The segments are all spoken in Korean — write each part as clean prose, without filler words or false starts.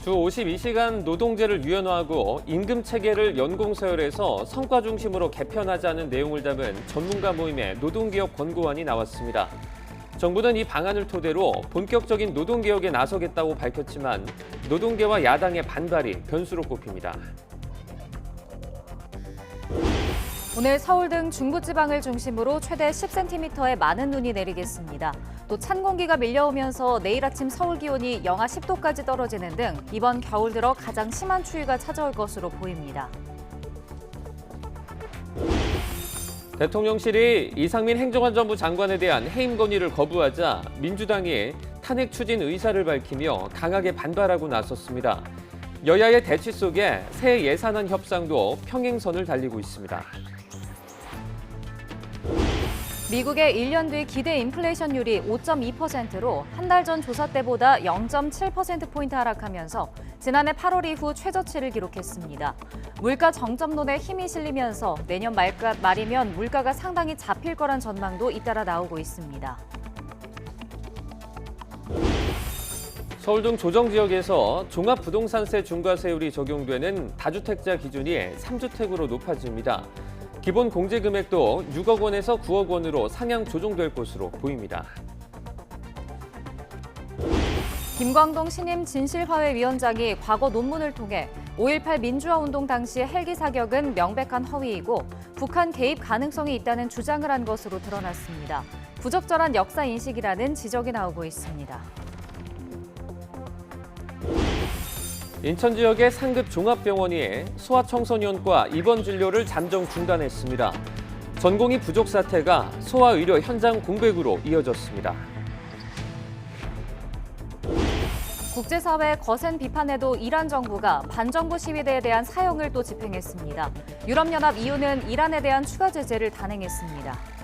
주 52시간 노동제를 유연화하고 임금 체계를 연공서열해서 성과 중심으로 개편하자는 내용을 담은 전문가 모임의 노동개혁 권고안이 나왔습니다. 정부는 이 방안을 토대로 본격적인 노동개혁에 나서겠다고 밝혔지만 노동계와 야당의 반발이 변수로 꼽힙니다. 오늘 서울 등 중부지방을 중심으로 최대 10cm의 많은 눈이 내리겠습니다. 또 찬 공기가 밀려오면서 내일 아침 서울 기온이 영하 10도까지 떨어지는 등 이번 겨울 들어 가장 심한 추위가 찾아올 것으로 보입니다. 대통령실이 이상민 행정안전부 장관에 대한 해임 건의를 거부하자 민주당이 탄핵 추진 의사를 밝히며 강하게 반발하고 나섰습니다. 여야의 대치 속에 새 예산안 협상도 평행선을 달리고 있습니다. 미국의 1년 뒤 기대 인플레이션율이 5.2%로 한 달 전 조사 때보다 0.7%포인트 하락하면서 지난해 8월 이후 최저치를 기록했습니다. 물가 정점론에 힘이 실리면서 내년 말이면 물가가 상당히 잡힐 거란 전망도 잇따라 나오고 있습니다. 서울 등 조정 지역에서 종합부동산세 중과세율이 적용되는 다주택자 기준이 3주택으로 높아집니다. 기본 공제 금액도 6억 원에서 9억 원으로 상향 조정될 것으로 보입니다. 김광동 신임 진실화훼위원장이 과거 논문을 통해 5.18 민주화 운동 당시 헬기 사격은 명백한 허위이고 북한 개입 가능성이 있다는 주장을 한 것으로 드러났습니다. 부적절한 역사 인식이라는 지적이 나오고 있습니다. 인천 지역의 상급 종합병원이 소아청소년과 입원 진료를 잠정 중단했습니다. 전공의 부족 사태가 소아의료 현장 공백으로 이어졌습니다. 국제사회의 거센 비판에도 이란 정부가 반정부 시위대에 대한 사형을 또 집행했습니다. 유럽연합 EU는 이란에 대한 추가 제재를 단행했습니다.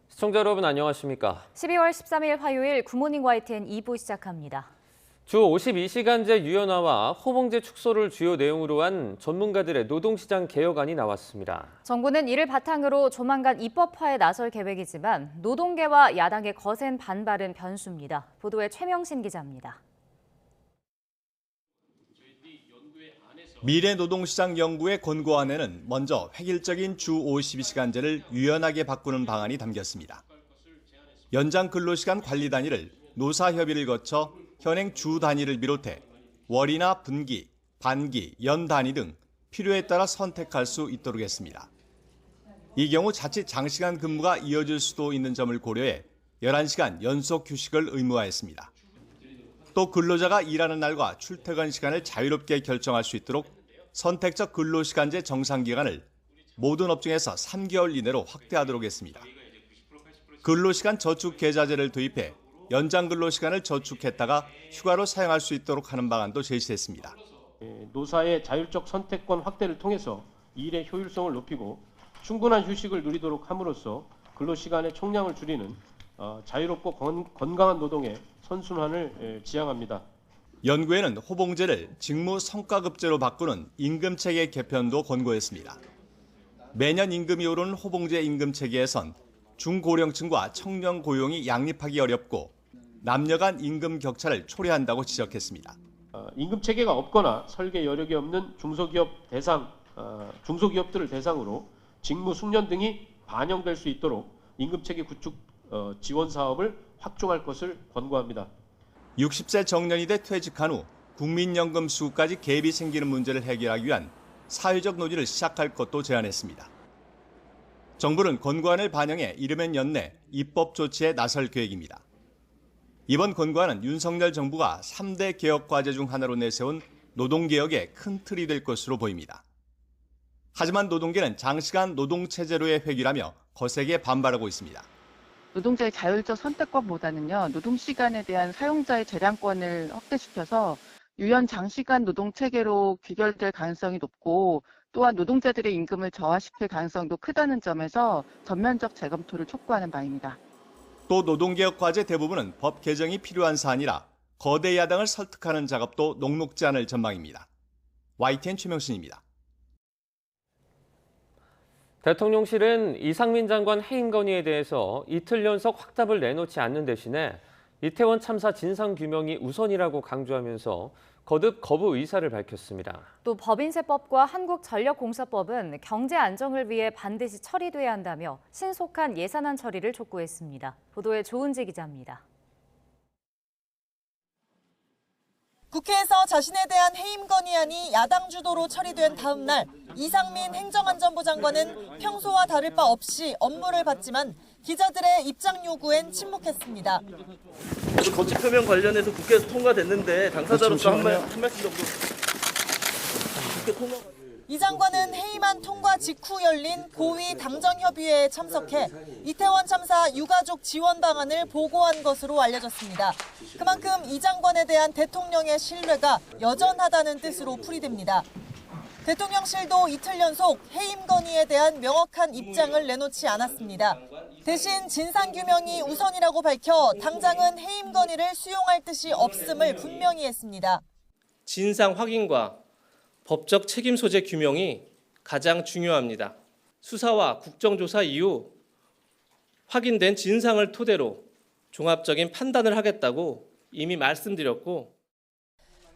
시청자 여러분 안녕하십니까? 12월 13일 화요일 굿모닝 YTN 2부 시작합니다. 주 52시간제 유연화와 호봉제 축소를 주요 내용으로 한 전문가들의 노동시장 개혁안이 나왔습니다. 정부는 이를 바탕으로 조만간 입법화에 나설 계획이지만 노동계와 야당의 거센 반발은 변수입니다. 보도에 최명신 기자입니다. 미래노동시장 연구의 권고안에는 먼저 획일적인 주 52시간제를 유연하게 바꾸는 방안이 담겼습니다. 연장 근로시간 관리 단위를 노사협의를 거쳐 현행 주 단위를 비롯해 월이나 분기, 반기, 연 단위 등 필요에 따라 선택할 수 있도록 했습니다. 이 경우 자칫 장시간 근무가 이어질 수도 있는 점을 고려해 11시간 연속 휴식을 의무화했습니다. 또 근로자가 일하는 날과 출퇴근 시간을 자유롭게 결정할 수 있도록 선택적 근로시간제 정상기간을 모든 업종에서 3개월 이내로 확대하도록 했습니다. 근로시간 저축 계좌제를 도입해 연장 근로시간을 저축했다가 휴가로 사용할 수 있도록 하는 방안도 제시했습니다. 노사의 자율적 선택권 확대를 통해서 일의 효율성을 높이고 충분한 휴식을 누리도록 함으로써 근로시간의 총량을 줄이는 자유롭고 건강한 노동의 선순환을 지향합니다. 연구에는 호봉제를 직무 성과급제로 바꾸는 임금체계 개편도 권고했습니다. 매년 임금이 오르는 호봉제 임금체계에선 중고령층과 청년 고용이 양립하기 어렵고 남녀 간 임금 격차를 초래한다고 지적했습니다. 임금체계가 없거나 설계 여력이 없는 중소기업들을 대상으로 직무 숙련 등이 반영될 수 있도록 임금체계 구축 지원 사업을 확충할 것을 권고합니다. 60세 정년이 돼 퇴직한 후 국민연금 수급까지 갭이 생기는 문제를 해결하기 위한 사회적 논의를 시작할 것도 제안했습니다. 정부는 권고안을 반영해 이르면 연내 입법 조치에 나설 계획입니다. 이번 권고안은 윤석열 정부가 3대 개혁 과제 중 하나로 내세운 노동개혁의 큰 틀이 될 것으로 보입니다. 하지만 노동계는 장시간 노동체제로의 회귀라며 거세게 반발하고 있습니다. 노동자의 자율적 선택권보다는요, 노동시간에 대한 사용자의 재량권을 확대시켜서 유연 장시간 노동체계로 귀결될 가능성이 높고 또한 노동자들의 임금을 저하시킬 가능성도 크다는 점에서 전면적 재검토를 촉구하는 바입니다. 또 노동개혁 과제 대부분은 법 개정이 필요한 사안이라 거대 야당을 설득하는 작업도 녹록지 않을 전망입니다. YTN 최명신입니다. 대통령실은 이상민 장관 해임 건의에 대해서 이틀 연속 확답을 내놓지 않는 대신에 이태원 참사 진상규명이 우선이라고 강조하면서 거듭 거부 의사를 밝혔습니다. 또 법인세법과 한국전력공사법은 경제 안정을 위해 반드시 처리돼야 한다며 신속한 예산안 처리를 촉구했습니다. 보도에 조은지 기자입니다. 국회에서 자신에 대한 해임 건의안이 야당 주도로 처리된 다음 날 이상민 행정안전부 장관은 평소와 다를 바 없이 업무를 받지만 기자들의 입장 요구엔 침묵했습니다. 거취 표명 관련해서 국회에서 통과됐는데 당사자로서 한 말씀 정도. 이 장관은 해임안 통과 직후 열린 고위 당정협의회에 참석해 이태원 참사 유가족 지원 방안을 보고한 것으로 알려졌습니다. 그만큼 이 장관에 대한 대통령의 신뢰가 여전하다는 뜻으로 풀이됩니다. 대통령실도 이틀 연속 해임 건의에 대한 명확한 입장을 내놓지 않았습니다. 대신 진상규명이 우선이라고 밝혀 당장은 해임 건의를 수용할 뜻이 없음을 분명히 했습니다. 진상 확인과 법적 책임 소재 규명이 가장 중요합니다. 수사와 국정조사 이후 확인된 진상을 토대로 종합적인 판단을 하겠다고 이미 말씀드렸고,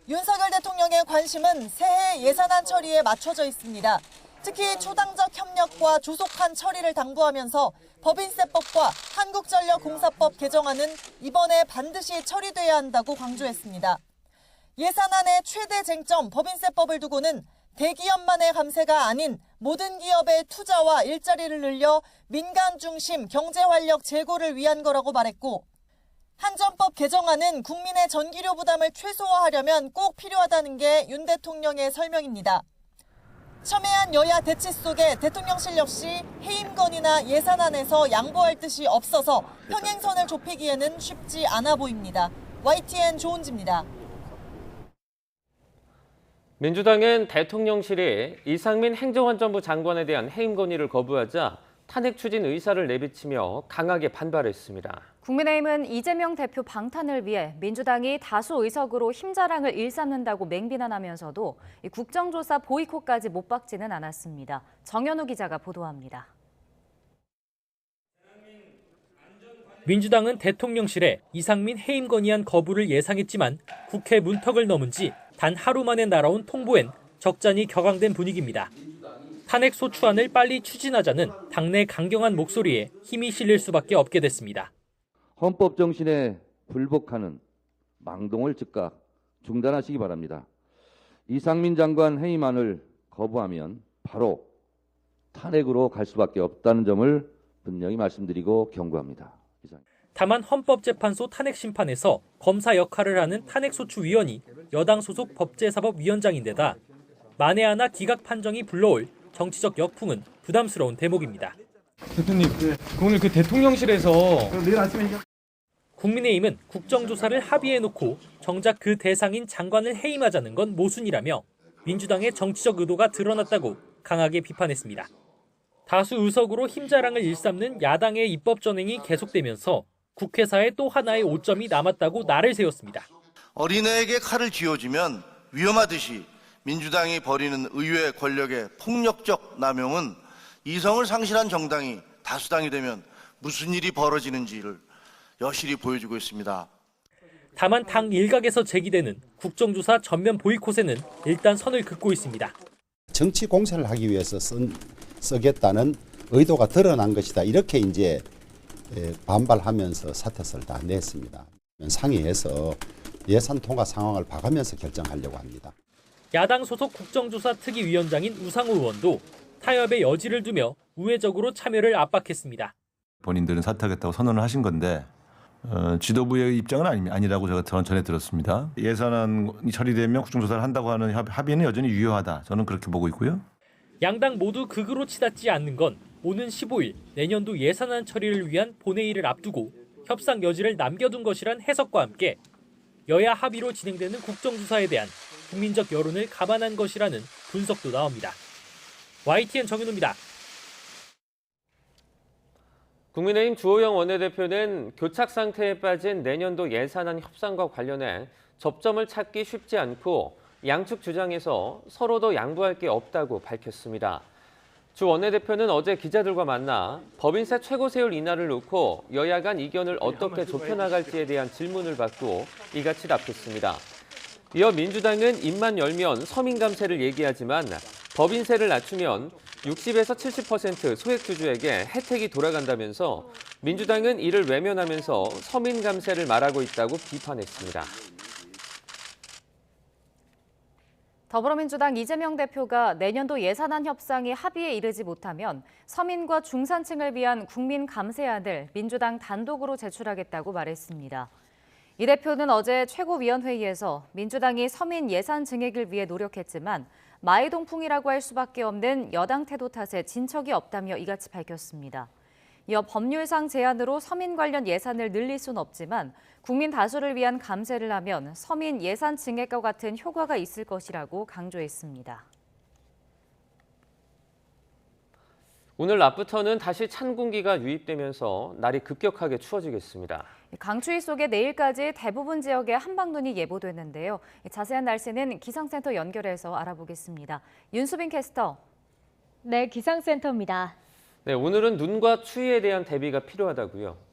윤석열 대통령의 관심은 새해 예산안 처리에 맞춰져 있습니다. 특히 초당적 협력과 조속한 처리를 당부하면서 법인세법과 한국전력공사법 개정안은 이번에 반드시 처리돼야 한다고 강조했습니다. 예산안의 최대 쟁점 법인세법을 두고는 대기업만의 감세가 아닌 모든 기업의 투자와 일자리를 늘려 민간 중심 경제 활력 제고를 위한 거라고 말했고, 한전법 개정안은 국민의 전기료 부담을 최소화하려면 꼭 필요하다는 게 윤 대통령의 설명입니다. 첨예한 여야 대치 속에 대통령실 역시 해임 건의나 예산안에서 양보할 뜻이 없어서 평행선을 좁히기에는 쉽지 않아 보입니다. YTN 조은지입니다. 민주당은 대통령실이 이상민 행정안전부 장관에 대한 해임 건의를 거부하자 탄핵 추진 의사를 내비치며 강하게 반발했습니다. 국민의힘은 이재명 대표 방탄을 위해 민주당이 다수 의석으로 힘자랑을 일삼는다고 맹비난하면서도 국정조사 보이콧까지 못 박지는 않았습니다. 정현우 기자가 보도합니다. 민주당은 대통령실에 이상민 해임 건의안 거부를 예상했지만 국회 문턱을 넘은 지 단 하루 만에 날아온 통보엔 적잖이 격앙된 분위기입니다. 탄핵 소추안을 빨리 추진하자는 당내 강경한 목소리에 힘이 실릴 수밖에 없게 됐습니다. 헌법 정신에 불복하는 망동을 즉각 중단하시기 바랍니다. 이상민 장관 해임안을 거부하면 바로 탄핵으로 갈 수밖에 없다는 점을 분명히 말씀드리고 경고합니다. 이상. 다만 헌법재판소 탄핵 심판에서 검사 역할을 하는 탄핵소추위원이 여당 소속 법제사법위원장인데다 만에 하나 기각 판정이 불러올 정치적 역풍은 부담스러운 대목입니다. 대통령, 오늘 그 대통령실에서 내일 아침에 국민의힘은 국정조사를 합의해놓고 정작 그 대상인 장관을 해임하자는 건 모순이라며 민주당의 정치적 의도가 드러났다고 강하게 비판했습니다. 다수 의석으로 힘자랑을 일삼는 야당의 입법 전횡이 계속되면서 국회사에 또 하나의 오점이 남았다고 날을 세웠습니다. 어린애에게 칼을 쥐어주면 위험하듯이 민주당이 벌이는 의회 권력의 폭력적 남용은 이성을 상실한 정당이 다수당이 되면 무슨 일이 벌어지는지를 여실히 보여주고 있습니다. 다만 당 일각에서 제기되는 국정조사 전면 보이콧에는 일단 선을 긋고 있습니다. 정치 공세를 하기 위해서 쓰겠다는 의도가 드러난 것이다. 이렇게 이제 반발하면서 사퇴서를 다 냈습니다. 상의해서 예산 통과 상황을 봐가면서 결정하려고 합니다. 야당 소속 국정조사 특위위원장인 우상호 의원도 타협의 여지를 두며 우회적으로 참여를 압박했습니다. 본인들은 사퇴하겠다고 선언을 하신 건데 지도부의 입장은 아니라고 제가 전에 들었습니다. 예산안이 처리되면 국정조사를 한다고 하는 합의는 여전히 유효하다. 저는 그렇게 보고 있고요. 양당 모두 극으로 치닫지 않는 건 오는 15일 내년도 예산안 처리를 위한 본회의를 앞두고 협상 여지를 남겨둔 것이란 해석과 함께 여야 합의로 진행되는 국정조사에 대한 국민적 여론을 감안한 것이라는 분석도 나옵니다. YTN 정윤우입니다. 국민의힘 주호영 원내대표는 교착 상태에 빠진 내년도 예산안 협상과 관련해 접점을 찾기 쉽지 않고 양측 주장에서 서로도 양보할 게 없다고 밝혔습니다. 주 원내대표는 어제 기자들과 만나 법인세 최고세율 인하를 놓고 여야 간 이견을 어떻게 좁혀나갈지에 대한 질문을 받고 이같이 답했습니다. 이어 민주당은 입만 열면 서민감세를 얘기하지만 법인세를 낮추면 60에서 70% 소액주주에게 혜택이 돌아간다면서 민주당은 이를 외면하면서 서민감세를 말하고 있다고 비판했습니다. 더불어민주당 이재명 대표가 내년도 예산안 협상이 합의에 이르지 못하면 서민과 중산층을 위한 국민 감세안을 민주당 단독으로 제출하겠다고 말했습니다. 이 대표는 어제 최고위원회의에서 민주당이 서민 예산 증액을 위해 노력했지만 마이동풍이라고 할 수밖에 없는 여당 태도 탓에 진척이 없다며 이같이 밝혔습니다. 이어 법률상 제한으로 서민 관련 예산을 늘릴 수는 없지만 국민 다수를 위한 감세를 하면 서민 예산 증액과 같은 효과가 있을 것이라고 강조했습니다. 오늘 낮부터는 다시 찬 공기가 유입되면서 날이 급격하게 추워지겠습니다. 강추위 속에 내일까지 대부분 지역에 한방눈이 예보됐는데요. 자세한 날씨는 기상센터 연결해서 알아보겠습니다. 윤수빈 캐스터. 네, 기상센터입니다. 네, 오늘은 눈과 추위에 대한 대비가 필요하다고요.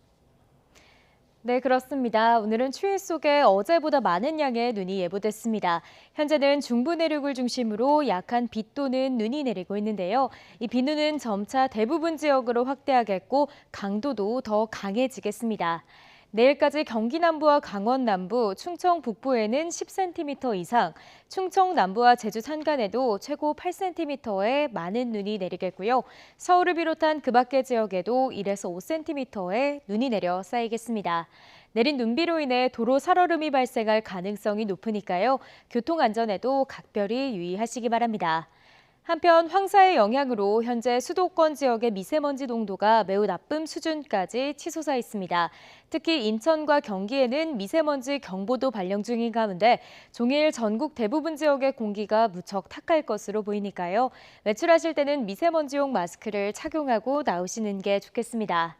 네, 그렇습니다. 오늘은 추위 속에 어제보다 많은 양의 눈이 예보됐습니다. 현재는 중부 내륙을 중심으로 약한 비 또는 눈이 내리고 있는데요. 이 비눈은 점차 대부분 지역으로 확대하겠고 강도도 더 강해지겠습니다. 내일까지 경기 남부와 강원 남부, 충청 북부에는 10cm 이상, 충청 남부와 제주 산간에도 최고 8cm의 많은 눈이 내리겠고요. 서울을 비롯한 그 밖의 지역에도 1에서 5cm의 눈이 내려 쌓이겠습니다. 내린 눈비로 인해 도로 살얼음이 발생할 가능성이 높으니까요. 교통안전에도 각별히 유의하시기 바랍니다. 한편 황사의 영향으로 현재 수도권 지역의 미세먼지 농도가 매우 나쁨 수준까지 치솟아 있습니다. 특히 인천과 경기에는 미세먼지 경보도 발령 중인 가운데 종일 전국 대부분 지역의 공기가 무척 탁할 것으로 보이니까요. 외출하실 때는 미세먼지용 마스크를 착용하고 나오시는 게 좋겠습니다.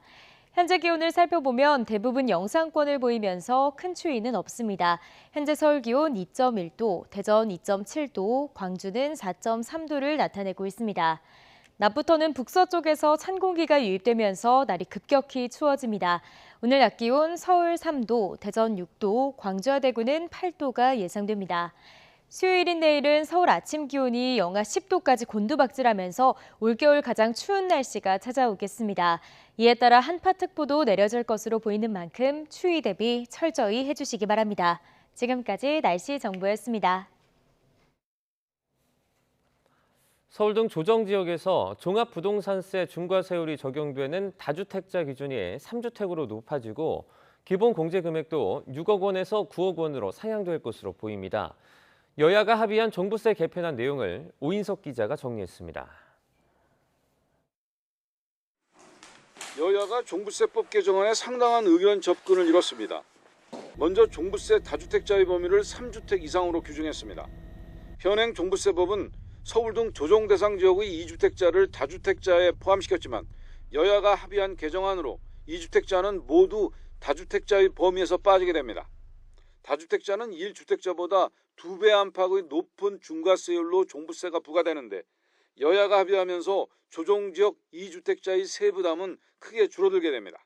현재 기온을 살펴보면 대부분 영상권을 보이면서 큰 추위는 없습니다. 현재 서울 기온 2.1도, 대전 2.7도, 광주는 4.3도를 나타내고 있습니다. 낮부터는 북서쪽에서 찬 공기가 유입되면서 날이 급격히 추워집니다. 오늘 낮 기온 서울 3도, 대전 6도, 광주와 대구는 8도가 예상됩니다. 수요일인 내일은 서울 아침 기온이 영하 10도까지 곤두박질하면서 올겨울 가장 추운 날씨가 찾아오겠습니다. 이에 따라 한파특보도 내려질 것으로 보이는 만큼 추위 대비 철저히 해주시기 바랍니다. 지금까지 날씨 정보였습니다. 서울 등 조정 지역에서 종합부동산세 중과세율이 적용되는 다주택자 기준이 3주택으로 높아지고 기본 공제 금액도 6억 원에서 9억 원으로 상향될 것으로 보입니다. 여야가 합의한 종부세 개편안 내용을 오인석 기자가 정리했습니다. 여야가 종부세법 개정안에 상당한 의견 접근을 이뤘습니다. 먼저 종부세 다주택자의 범위를 3주택 이상으로 규정했습니다. 현행 종부세법은 서울 등 조정 대상 지역의 2주택자를 다주택자에 포함시켰지만 여야가 합의한 개정안으로 2주택자는 모두 다주택자의 범위에서 빠지게 됩니다. 다주택자는 1주택자보다 2배 안팎의 높은 중과세율로 종부세가 부과되는데 여야가 합의하면서 조정지역 2주택자의 세부담은 크게 줄어들게 됩니다.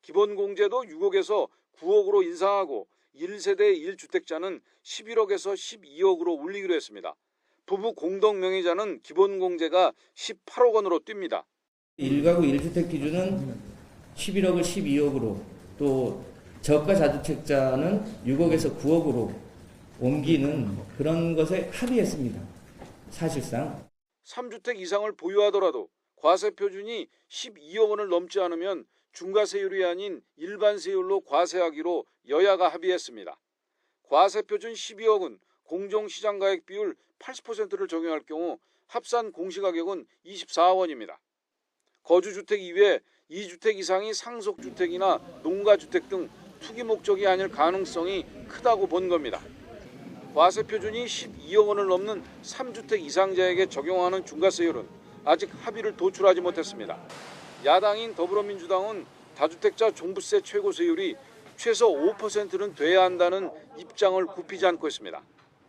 기본공제도 6억에서 9억으로 인상하고 1세대 1주택자는 11억에서 12억으로 올리기로 했습니다. 부부 공동명의자는 기본공제가 18억 원으로 뜁니다. 1가구 1주택 기준은 11억을 12억으로 또 저가 다주택자는 6억에서 9억으로 옮기는 그런 것에 합의했습니다. 사실상 3주택 이상을 보유하더라도 과세 표준이 12억 원을 넘지 않으면 중과세율이 아닌 일반세율로 과세하기로 여야가 합의했습니다. 과세 표준 12억은 공정시장가액 비율 80%를 적용할 경우 합산 공시가격은 24원입니다. 거주주택 이외에 2주택 이상이 상속주택이나 농가주택 등 투기 목적이 아닐 가능성이 크다고 본 겁니다. 과세 표준이 12억 원을 넘는 3주택 이상자에게 적용하는 중과세율은 아직 합의를 도출하지 못했습니다. 야당인 더불어민주당은 다주택자 종부세 최고세율이 최소 5%는 돼야 한다는 입장을 굽히지 않고 있습니다.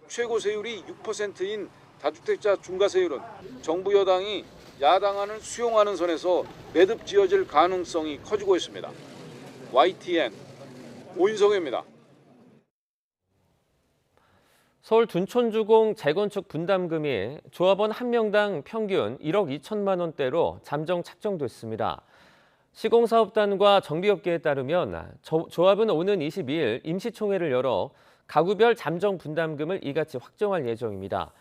최고세율이 6%인 다주택자 중과세율은 정부 여당이 야당안을 수용하는 선에서 매듭 지어질 가능성이 커지고 있습니다. YTN 오인성입니다. 서울 둔촌주공 재건축 분담금이 조합원 한 명당 평균 1억 2천만 원대로 잠정 책정됐습니다. 시공사업단과 정비업계에 따르면 조합은 오는 22일 임시총회를 열어 가구별 잠정 분담금을 이같이 확정할 예정입니다.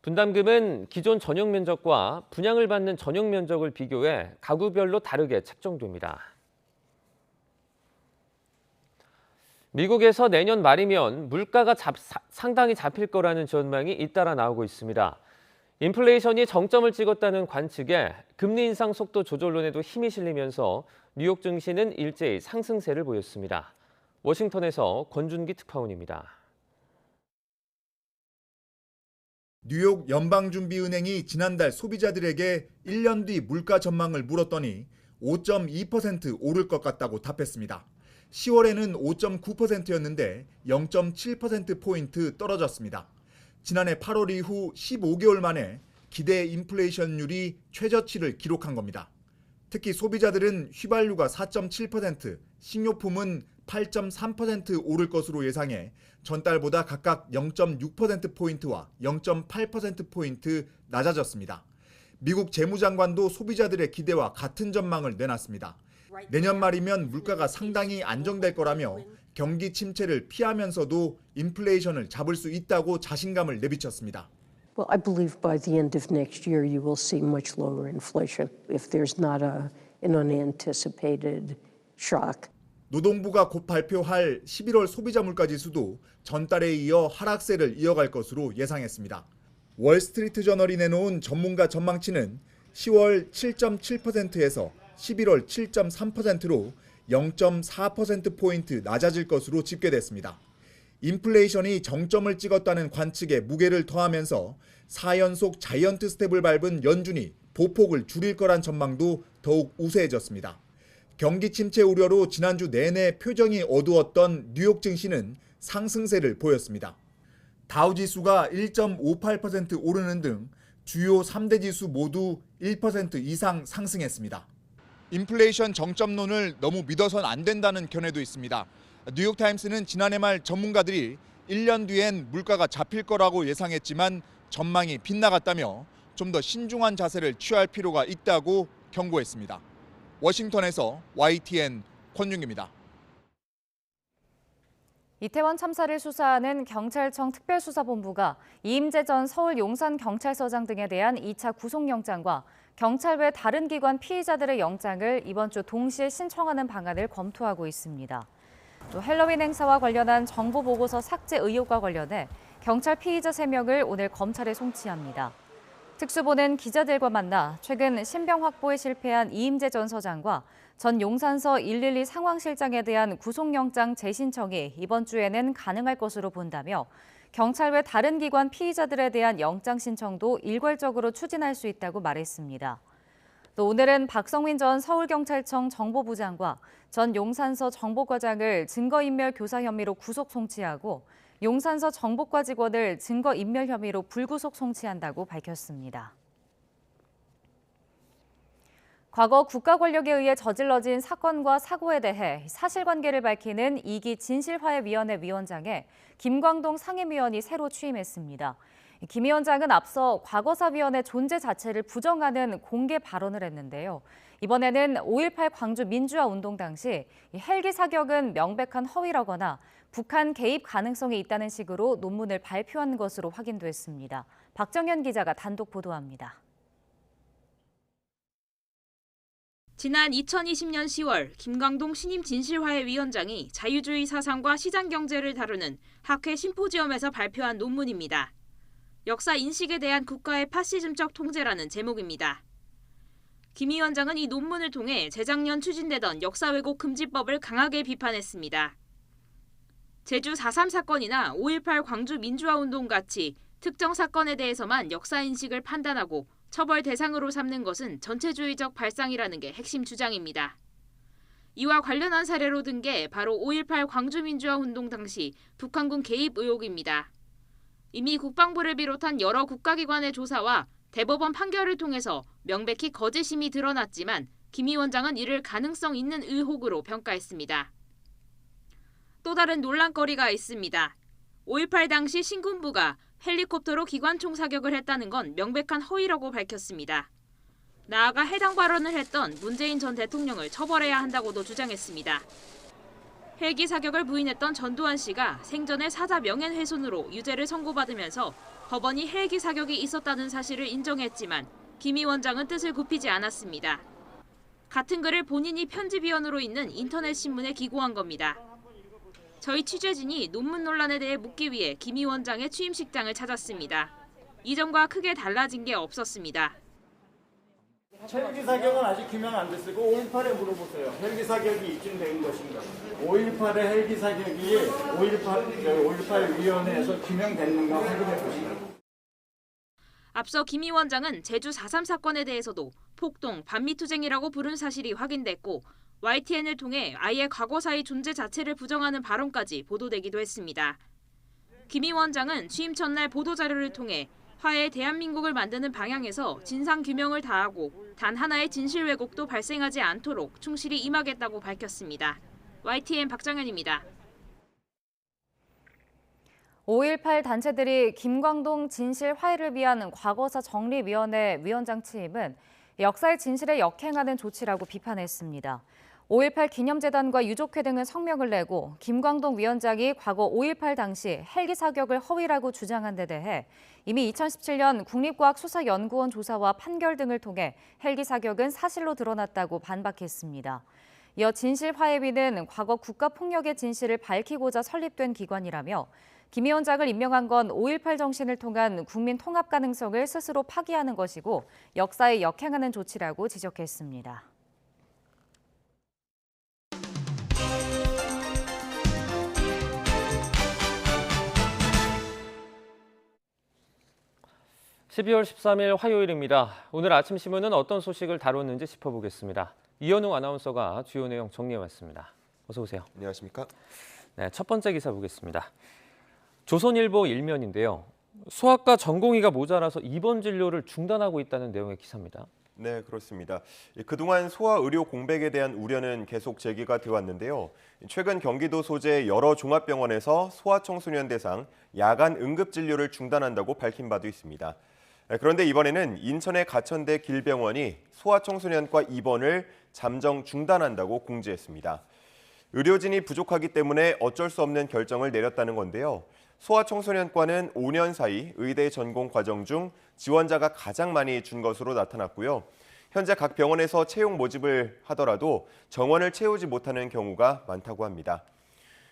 분담금은 기존 전용 면적과 분양을 받는 전용 면적을 비교해 가구별로 다르게 책정됩니다. 미국에서 내년 말이면 물가가 상당히 잡힐 거라는 전망이 잇따라 나오고 있습니다. 인플레이션이 정점을 찍었다는 관측에 금리 인상 속도 조절론에도 힘이 실리면서 뉴욕 증시는 일제히 상승세를 보였습니다. 워싱턴에서 권준기 특파원입니다. 뉴욕 연방준비은행이 지난달 소비자들에게 1년 뒤 물가 전망을 물었더니 5.2% 오를 것 같다고 답했습니다. 10월에는 5.9%였는데 0.7%포인트 떨어졌습니다. 지난해 8월 이후 15개월 만에 기대 인플레이션율이 최저치를 기록한 겁니다. 특히 소비자들은 휘발유가 4.7%, 식료품은 8.3% 오를 것으로 예상해 전달보다 각각 0.6%포인트와 0.8%포인트 낮아졌습니다. 미국 재무장관도 소비자들의 기대와 같은 전망을 내놨습니다. 내년 말이면 물가가 상당히 안정될 거라며 경기 침체를 피하면서도 인플레이션을 잡을 수 있다고 자신감을 내비쳤습니다. Well, I believe by the end of next year you will see much lower inflation if there's not an unanticipated shock. 노동부가 곧 발표할 11월 소비자 물가 지수도 전달에 이어 하락세를 이어갈 것으로 예상했습니다. 월스트리트 저널이 내놓은 전문가 전망치는 10월 7.7%에서 11월 7.3%로 0.4%포인트 낮아질 것으로 집계됐습니다. 인플레이션이 정점을 찍었다는 관측에 무게를 더하면서 4연속 자이언트 스텝을 밟은 연준이 보폭을 줄일 거란 전망도 더욱 우세해졌습니다. 경기 침체 우려로 지난주 내내 표정이 어두웠던 뉴욕 증시는 상승세를 보였습니다. 다우지수가 1.58% 오르는 등 주요 3대 지수 모두 1% 이상 상승했습니다. 인플레이션 정점론을 너무 믿어선 안 된다는 견해도 있습니다. 뉴욕타임스는 지난해 말 전문가들이 1년 뒤엔 물가가 잡힐 거라고 예상했지만 전망이 빗나갔다며 좀 더 신중한 자세를 취할 필요가 있다고 경고했습니다. 워싱턴에서 YTN 권윤기입니다. 이태원 참사를 수사하는 경찰청 특별수사본부가 이임재 전 서울 용산경찰서장 등에 대한 2차 구속영장과 경찰 외 다른 기관 피의자들의 영장을 이번 주 동시에 신청하는 방안을 검토하고 있습니다. 또 헬로윈 행사와 관련한 정보보고서 삭제 의혹과 관련해 경찰 피의자 3명을 오늘 검찰에 송치합니다. 특수본은 기자들과 만나 최근 신병 확보에 실패한 이임재 전 서장과 전 용산서 112 상황실장에 대한 구속영장 재신청이 이번 주에는 가능할 것으로 본다며 경찰 외 다른 기관 피의자들에 대한 영장 신청도 일괄적으로 추진할 수 있다고 말했습니다. 또 오늘은 박성민 전 서울경찰청 정보부장과 전 용산서 정보과장을 증거인멸 교사 혐의로 구속 송치하고 용산서 정보과 직원을 증거인멸 혐의로 불구속 송치한다고 밝혔습니다. 과거 국가 권력에 의해 저질러진 사건과 사고에 대해 사실관계를 밝히는 2기 진실화해위원회 위원장에 김광동 상임위원이 새로 취임했습니다. 김 위원장은 앞서 과거사위원회 존재 자체를 부정하는 공개 발언을 했는데요. 이번에는 5.18 광주 민주화 운동 당시 헬기 사격은 명백한 허위라거나 북한 개입 가능성이 있다는 식으로 논문을 발표한 것으로 확인됐습니다. 박정현 기자가 단독 보도합니다. 지난 2020년 10월 김광동 신임 진실화해위원장이 자유주의 사상과 시장경제를 다루는 학회 심포지엄에서 발표한 논문입니다. 역사 인식에 대한 국가의 파시즘적 통제라는 제목입니다. 김 위원장은 이 논문을 통해 재작년 추진되던 역사 왜곡 금지법을 강하게 비판했습니다. 제주 4.3 사건이나 5.18 광주 민주화운동 같이 특정 사건에 대해서만 역사 인식을 판단하고 처벌 대상으로 삼는 것은 전체주의적 발상이라는 게 핵심 주장입니다. 이와 관련한 사례로 든 게 바로 5.18 광주 민주화 운동 당시 북한군 개입 의혹입니다. 이미 국방부를 비롯한 여러 국가기관의 조사와 대법원 판결을 통해서 명백히 거짓임이 드러났지만 김 위원장은 이를 가능성 있는 의혹으로 평가했습니다. 또 다른 논란거리가 있습니다. 5.18 당시 신군부가 헬리콥터로 기관총 사격을 했다는 건 명백한 허위라고 밝혔습니다. 나아가 해당 발언을 했던 문재인 전 대통령을 처벌해야 한다고도 주장했습니다. 헬기 사격을 부인했던 전두환 씨가 생전에 사자 명예훼손으로 유죄를 선고받으면서 법원이 헬기 사격이 있었다는 사실을 인정했지만 김 위원장은 뜻을 굽히지 않았습니다. 같은 글을 본인이 편집위원으로 있는 인터넷 신문에 기고한 겁니다. 저희 취재진이 논문 논란에 대해 묻기 위해 김 위원장의 취임식장을 찾았습니다. 이전과 크게 달라진 게 없었습니다. 헬기 사격은 아직 규명 안 됐고 5.18에 물어보세요. 헬기 사격이 입증된 것인가? 5.18의 헬기 사격이 5.18 위원회에서 규명됐는가 확인해 보시죠. 앞서 김 위원장은 제주 4.3 사건에 대해서도 폭동, 반미투쟁이라고 부른 사실이 확인됐고 YTN을 통해 아예 과거사의 존재 자체를 부정하는 발언까지 보도되기도 했습니다. 김 위원장은 취임 첫날 보도자료를 통해 화해 대한민국을 만드는 방향에서 진상규명을 다하고 단 하나의 진실 왜곡도 발생하지 않도록 충실히 임하겠다고 밝혔습니다. YTN 박정현입니다. 5.18 단체들이 김광동 진실 화해를 위한 과거사 정리위원회 위원장 취임은 역사의 진실에 역행하는 조치라고 비판했습니다. 5.18 기념재단과 유족회 등은 성명을 내고 김광동 위원장이 과거 5.18 당시 헬기 사격을 허위라고 주장한 데 대해 이미 2017년 국립과학수사연구원 조사와 판결 등을 통해 헬기 사격은 사실로 드러났다고 반박했습니다. 이어 진실화해위는 과거 국가폭력의 진실을 밝히고자 설립된 기관이라며 김 위원장을 임명한 건 5.18 정신을 통한 국민 통합 가능성을 스스로 파기하는 것이고 역사에 역행하는 조치라고 지적했습니다. (12월 13일) 화요일입니다. 오늘 아침 신문은 어떤 소식을 다뤘는지 짚어보겠습니다. 이현웅 아나운서가 주요 내용 정리해왔습니다. 어서 오세요. 안녕하십니까? 네, 첫 번째 기사 보겠습니다. 조선일보 일면인데요. 소아과 전공의가 모자라서 입원 진료를 중단하고 있다는 내용의 기사입니다. 네, 그렇습니다. 그동안 소아 의료 공백에 대한 우려는 계속 제기가 되어 왔는데요. 최근 경기도 소재 여러 종합병원에서 소아청소년 대상 야간 응급진료를 중단한다고 밝힌 바도 있습니다. 그런데 이번에는 인천의 가천대 길병원이 소아청소년과 입원을 잠정 중단한다고 공지했습니다. 의료진이 부족하기 때문에 어쩔 수 없는 결정을 내렸다는 건데요. 소아청소년과는 5년 사이 의대 전공 과정 중 지원자가 가장 많이 준 것으로 나타났고요. 현재 각 병원에서 채용 모집을 하더라도 정원을 채우지 못하는 경우가 많다고 합니다.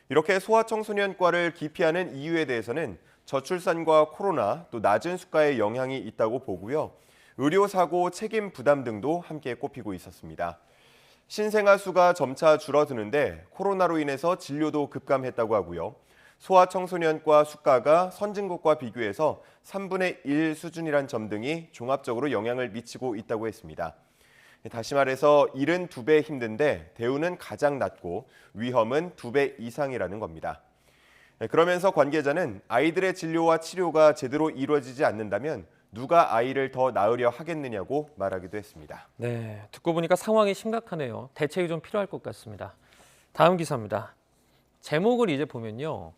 이렇게 소아청소년과를 기피하는 이유에 대해서는 저출산과 코로나, 또 낮은 수가의 영향이 있다고 보고요. 의료사고 책임 부담 등도 함께 꼽히고 있었습니다. 신생아 수가 점차 줄어드는데 코로나로 인해서 진료도 급감했다고 하고요. 소아청소년과 수가가 선진국과 비교해서 3분의 1 수준이란 점 등이 종합적으로 영향을 미치고 있다고 했습니다. 다시 말해서 일은 2배 힘든데 대우는 가장 낮고 위험은 2배 이상이라는 겁니다. 그러면서 관계자는 아이들의 진료와 치료가 제대로 이루어지지 않는다면 누가 아이를 더 낳으려 하겠느냐고 말하기도 했습니다. 네, 듣고 보니까 상황이 심각하네요. 대책이 좀 필요할 것 같습니다. 다음 기사입니다. 제목을 이제 보면요.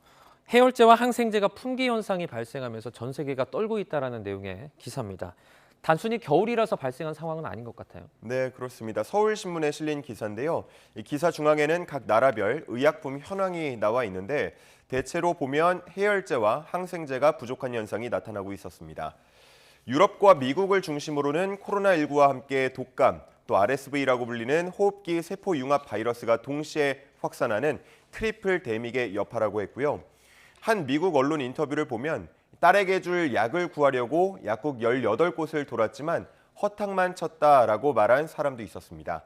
해열제와 항생제가 품귀 현상이 발생하면서 전 세계가 떨고 있다는 내용의 기사입니다. 단순히 겨울이라서 발생한 상황은 아닌 것 같아요. 네, 그렇습니다. 서울신문에 실린 기사인데요. 이 기사 중앙에는 각 나라별 의약품 현황이 나와 있는데 대체로 보면 해열제와 항생제가 부족한 현상이 나타나고 있었습니다. 유럽과 미국을 중심으로는 코로나19와 함께 독감, 또 RSV라고 불리는 호흡기 세포융합 바이러스가 동시에 확산하는 트리플 데믹의 여파라고 했고요. 한 미국 언론 인터뷰를 보면 딸에게 줄 약을 구하려고 약국 18곳을 돌았지만 허탕만 쳤다라고 말한 사람도 있었습니다.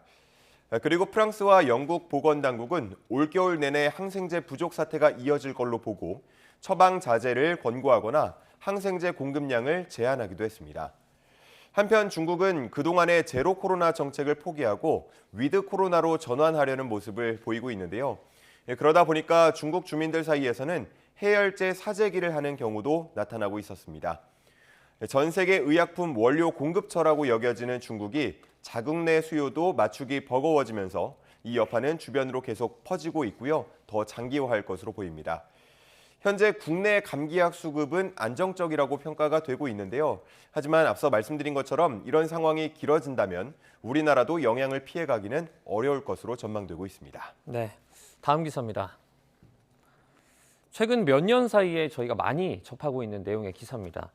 그리고 프랑스와 영국 보건당국은 올겨울 내내 항생제 부족 사태가 이어질 걸로 보고 처방 자제를 권고하거나 항생제 공급량을 제한하기도 했습니다. 한편 중국은 그동안의 제로 코로나 정책을 포기하고 위드 코로나로 전환하려는 모습을 보이고 있는데요. 그러다 보니까 중국 주민들 사이에서는 해열제 사재기를 하는 경우도 나타나고 있었습니다. 전 세계 의약품 원료 공급처라고 여겨지는 중국이 자국 내 수요도 맞추기 버거워지면서 이 여파는 주변으로 계속 퍼지고 있고요. 더 장기화할 것으로 보입니다. 현재 국내 감기약 수급은 안정적이라고 평가가 되고 있는데요. 하지만 앞서 말씀드린 것처럼 이런 상황이 길어진다면 우리나라도 영향을 피해가기는 어려울 것으로 전망되고 있습니다. 네, 다음 기사입니다. 최근 몇 년 사이에 저희가 많이 접하고 있는 내용의 기사입니다.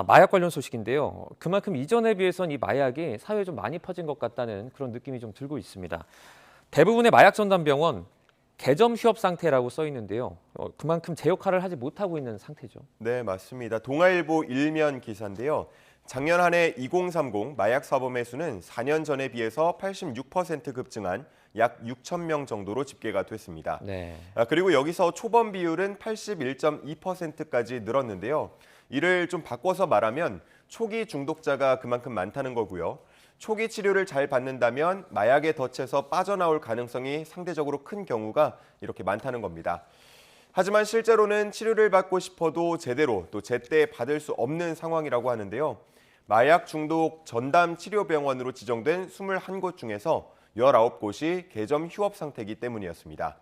마약 관련 소식인데요. 그만큼 이전에 비해서는 이 마약이 사회에 좀 많이 퍼진 것 같다는 그런 느낌이 좀 들고 있습니다. 대부분의 마약 전담병원 개점 휴업 상태라고 써 있는데요. 그만큼 제 역할을 하지 못하고 있는 상태죠. 네, 맞습니다. 동아일보 일면 기사인데요. 작년 한 해 2030 마약 사범의 수는 4년 전에 비해서 86% 급증한 약 6천 명 정도로 집계가 됐습니다. 네. 그리고 여기서 초범 비율은 81.2%까지 늘었는데요. 이를 좀 바꿔서 말하면 초기 중독자가 그만큼 많다는 거고요. 초기 치료를 잘 받는다면 마약에 덫에서 빠져나올 가능성이 상대적으로 큰 경우가 이렇게 많다는 겁니다. 하지만 실제로는 치료를 받고 싶어도 제대로 또 제때 받을 수 없는 상황이라고 하는데요. 마약 중독 전담 치료병원으로 지정된 21곳 중에서 19곳이 개점 휴업 상태이기 때문이었습니다.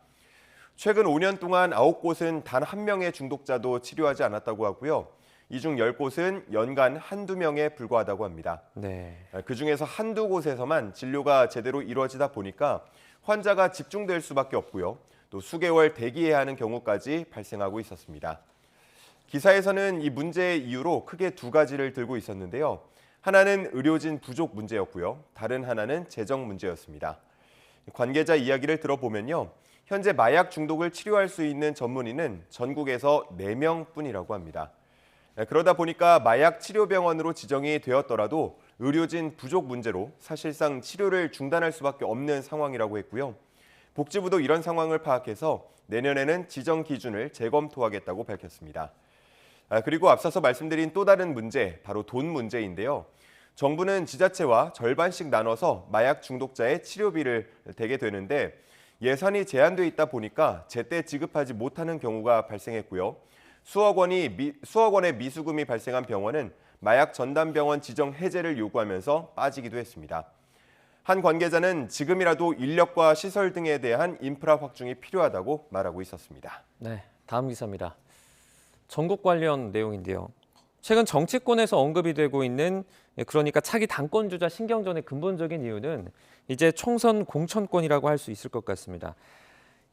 최근 5년 동안 9곳은 단 한 명의 중독자도 치료하지 않았다고 하고요. 이 중 10곳은 연간 한두 명에 불과하다고 합니다. 네. 그중에서 한두 곳에서만 진료가 제대로 이루어지다 보니까 환자가 집중될 수밖에 없고요. 또 수개월 대기해야 하는 경우까지 발생하고 있었습니다. 기사에서는 이 문제의 이유로 크게 두 가지를 들고 있었는데요. 하나는 의료진 부족 문제였고요. 다른 하나는 재정 문제였습니다. 관계자 이야기를 들어보면요. 현재 마약 중독을 치료할 수 있는 전문의는 전국에서 4명뿐이라고 합니다. 그러다 보니까 마약 치료병원으로 지정이 되었더라도 의료진 부족 문제로 사실상 치료를 중단할 수밖에 없는 상황이라고 했고요. 복지부도 이런 상황을 파악해서 내년에는 지정 기준을 재검토하겠다고 밝혔습니다. 그리고 앞서서 말씀드린 또 다른 문제, 바로 돈 문제인데요. 정부는 지자체와 절반씩 나눠서 마약 중독자의 치료비를 대게 되는데 예산이 제한돼 있다 보니까 제때 지급하지 못하는 경우가 발생했고요. 수억 원의 미수금이 발생한 병원은 마약 전담병원 지정 해제를 요구하면서 빠지기도 했습니다. 한 관계자는 지금이라도 인력과 시설 등에 대한 인프라 확충이 필요하다고 말하고 있었습니다. 네, 다음 기사입니다. 전국 관련 내용인데요. 최근 정치권에서 언급이 되고 있는 그러니까 차기 당권주자 신경전의 근본적인 이유는 이제 총선 공천권이라고 할 수 있을 것 같습니다.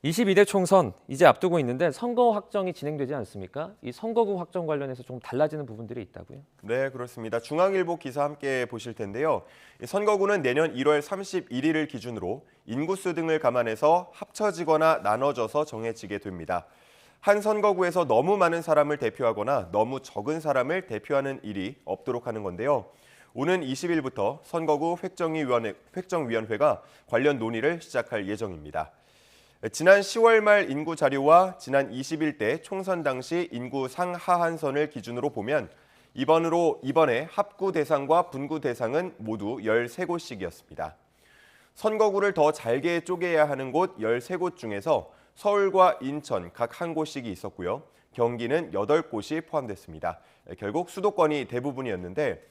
22대 총선 이제 앞두고 있는데 선거 확정이 진행되지 않습니까? 이 선거구 확정 관련해서 좀 달라지는 부분들이 있다고요? 네, 그렇습니다. 중앙일보 기사 함께 보실 텐데요. 선거구는 내년 1월 31일을 기준으로 인구수 등을 감안해서 합쳐지거나 나눠져서 정해지게 됩니다. 한 선거구에서 너무 많은 사람을 대표하거나 너무 적은 사람을 대표하는 일이 없도록 하는 건데요. 오는 20일부터 선거구 획정위원회가 관련 논의를 시작할 예정입니다. 지난 10월 말 인구 자료와 지난 21대 총선 당시 인구 상하한선을 기준으로 보면 이번에 합구 대상과 분구 대상은 모두 13곳씩이었습니다. 선거구를 더 잘게 쪼개야 하는 곳 13곳 중에서 서울과 인천 각 한 곳씩이 있었고요. 경기는 8곳이 포함됐습니다. 결국 수도권이 대부분이었는데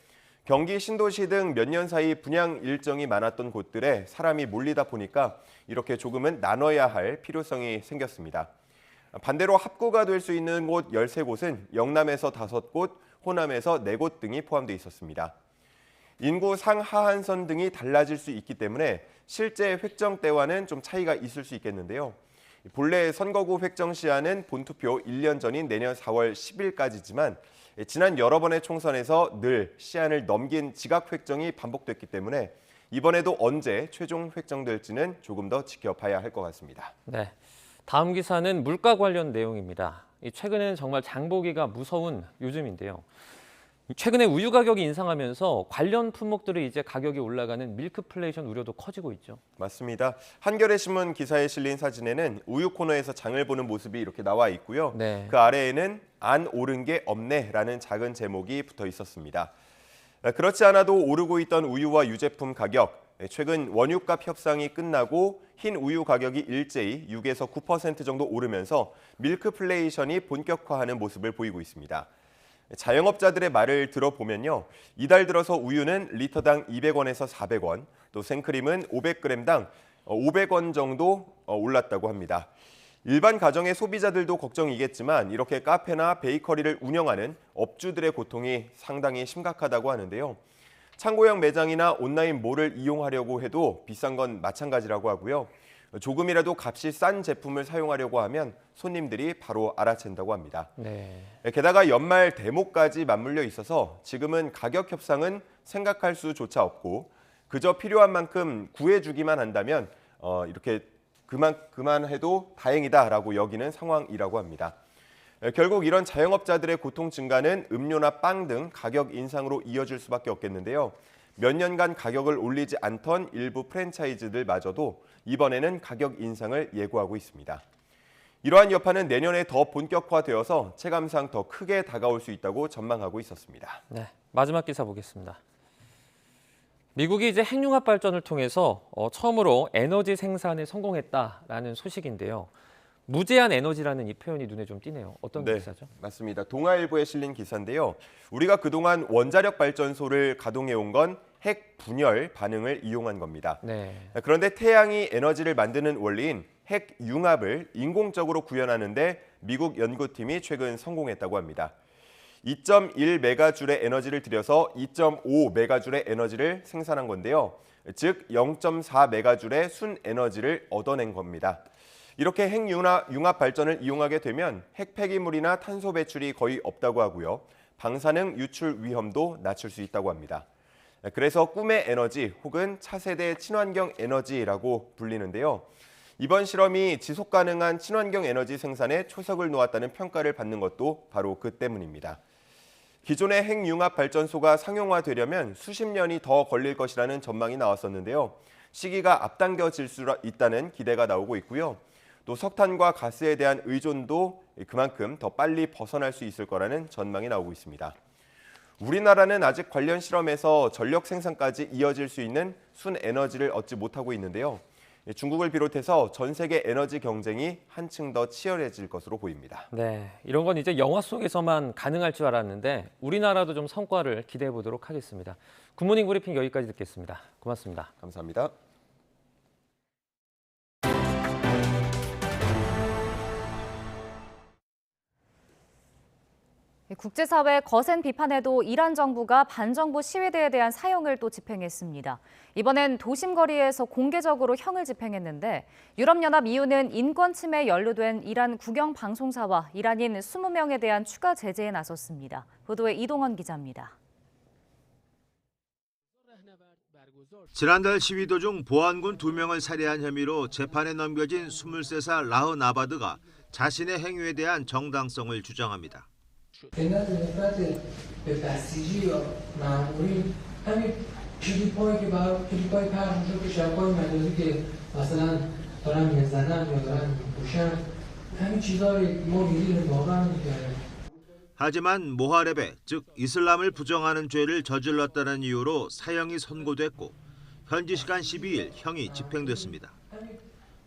경기 신도시 등 몇 년 사이 분양 일정이 많았던 곳들에 사람이 몰리다 보니까 이렇게 조금은 나눠야 할 필요성이 생겼습니다. 반대로 합구가 될 수 있는 곳 13곳은 영남에서 5곳, 호남에서 4곳 등이 포함되어 있었습니다. 인구 상하한선 등이 달라질 수 있기 때문에 실제 획정 때와는 좀 차이가 있을 수 있겠는데요. 본래 선거구 획정 시한은 본투표 1년 전인 내년 4월 10일까지지만 지난 여러 번의 총선에서 늘 시한을 넘긴 지각 획정이 반복됐기 때문에 이번에도 언제 최종 획정될지는 조금 더 지켜봐야 할 것 같습니다. 네, 다음 기사는 물가 관련 내용입니다. 최근에는 정말 장보기가 무서운 요즘인데요. 최근에 우유 가격이 인상하면서 관련 품목들이 이제 가격이 올라가는 밀크플레이션 우려도 커지고 있죠. 맞습니다. 한겨레 신문 기사에 실린 사진에는 우유 코너에서 장을 보는 모습이 이렇게 나와 있고요. 네. 그 아래에는 안 오른 게 없네라는 작은 제목이 붙어 있었습니다. 그렇지 않아도 오르고 있던 우유와 유제품 가격, 최근 원유값 협상이 끝나고 흰 우유 가격이 일제히 6에서 9% 정도 오르면서 밀크플레이션이 본격화하는 모습을 보이고 있습니다. 자영업자들의 말을 들어보면요. 이달 들어서 우유는 리터당 200원에서 400원, 또 생크림은 500g당 500원 정도 올랐다고 합니다. 일반 가정의 소비자들도 걱정이겠지만 이렇게 카페나 베이커리를 운영하는 업주들의 고통이 상당히 심각하다고 하는데요. 창고형 매장이나 온라인 몰을 이용하려고 해도 비싼 건 마찬가지라고 하고요. 조금이라도 값이 싼 제품을 사용하려고 하면 손님들이 바로 알아챈다고 합니다. 게다가 연말 대목까지 맞물려 있어서 지금은 가격 협상은 생각할 수조차 없고 그저 필요한 만큼 구해주기만 한다면 이렇게 그만해도 다행이다라고 여기는 상황이라고 합니다. 결국 이런 자영업자들의 고통 증가는 음료나 빵 등 가격 인상으로 이어질 수밖에 없겠는데요. 몇 년간 가격을 올리지 않던 일부 프랜차이즈들마저도 이번에는 가격 인상을 예고하고 있습니다. 이러한 여파는 내년에 더 본격화되어서 체감상 더 크게 다가올 수 있다고 전망하고 있었습니다. 네, 마지막 기사 보겠습니다. 미국이 이제 핵융합 발전을 통해서 처음으로 에너지 생산에 성공했다라는 소식인데요. 무제한 에너지라는 이 표현이 눈에 좀 띄네요. 어떤 기사죠? 맞습니다. 동아일보에 실린 기사인데요. 우리가 그동안 원자력 발전소를 가동해온 건 핵 분열 반응을 이용한 겁니다. 그런데 태양이 에너지를 만드는 원리인 핵융합을 인공적으로 구현하는데 미국 연구팀이 최근 성공했다고 합니다. 2.1메가줄의 에너지를 들여서 2.5메가줄의 에너지를 생산한 건데요. 즉 0.4메가줄의 순에너지를 얻어낸 겁니다. 이렇게 핵융합 발전을 이용하게 되면 핵 폐기물이나 탄소 배출이 거의 없다고 하고요. 방사능 유출 위험도 낮출 수 있다고 합니다. 그래서 꿈의 에너지 혹은 차세대 친환경 에너지라고 불리는데요. 이번 실험이 지속 가능한 친환경 에너지 생산에 초석을 놓았다는 평가를 받는 것도 바로 그 때문입니다. 기존의 핵융합 발전소가 상용화되려면 수십 년이 더 걸릴 것이라는 전망이 나왔었는데요. 시기가 앞당겨질 수 있다는 기대가 나오고 있고요. 또 석탄과 가스에 대한 의존도 그만큼 더 빨리 벗어날 수 있을 거라는 전망이 나오고 있습니다. 우리나라는 아직 관련 실험에서 전력 생산까지 이어질 수 있는 순에너지를 얻지 못하고 있는데요. 중국을 비롯해서 전 세계 에너지 경쟁이 한층 더 치열해질 것으로 보입니다. 네, 이런 건 이제 영화 속에서만 가능할 줄 알았는데 우리나라도 좀 성과를 기대해 보도록 하겠습니다. 굿모닝 브리핑 여기까지 듣겠습니다. 고맙습니다. 감사합니다. 국제사회 거센 비판에도 이란 정부가 반정부 시위대에 대한 사형을 또 집행했습니다. 이번엔 도심 거리에서 공개적으로 형을 집행했는데 유럽연합 EU는 인권 침해에 연루된 이란 국영 방송사와 이란인 20명에 대한 추가 제재에 나섰습니다. 보도에 이동헌 기자입니다. 지난달 시위 도중 보안군 2명을 살해한 혐의로 재판에 넘겨진 23살 라흐 나바드가 자신의 행위에 대한 정당성을 주장합니다. 하지만 모하레베, 즉 이슬람을 부정하는 죄를 저질렀다는 이유로 사형이 선고됐고 현지 시간 12일 형이 집행됐습니다.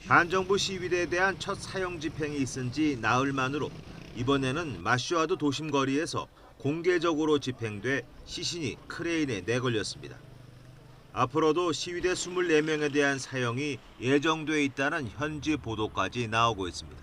반정부 시위대에 대한 첫 사형 집행이 있은 지 나흘 만으로 이번에는 마슈아드 도심거리에서 공개적으로 집행돼 시신이 크레인에 내걸렸습니다. 앞으로도 시위대 24명에 대한 사형이 예정돼 있다는 현지 보도까지 나오고 있습니다.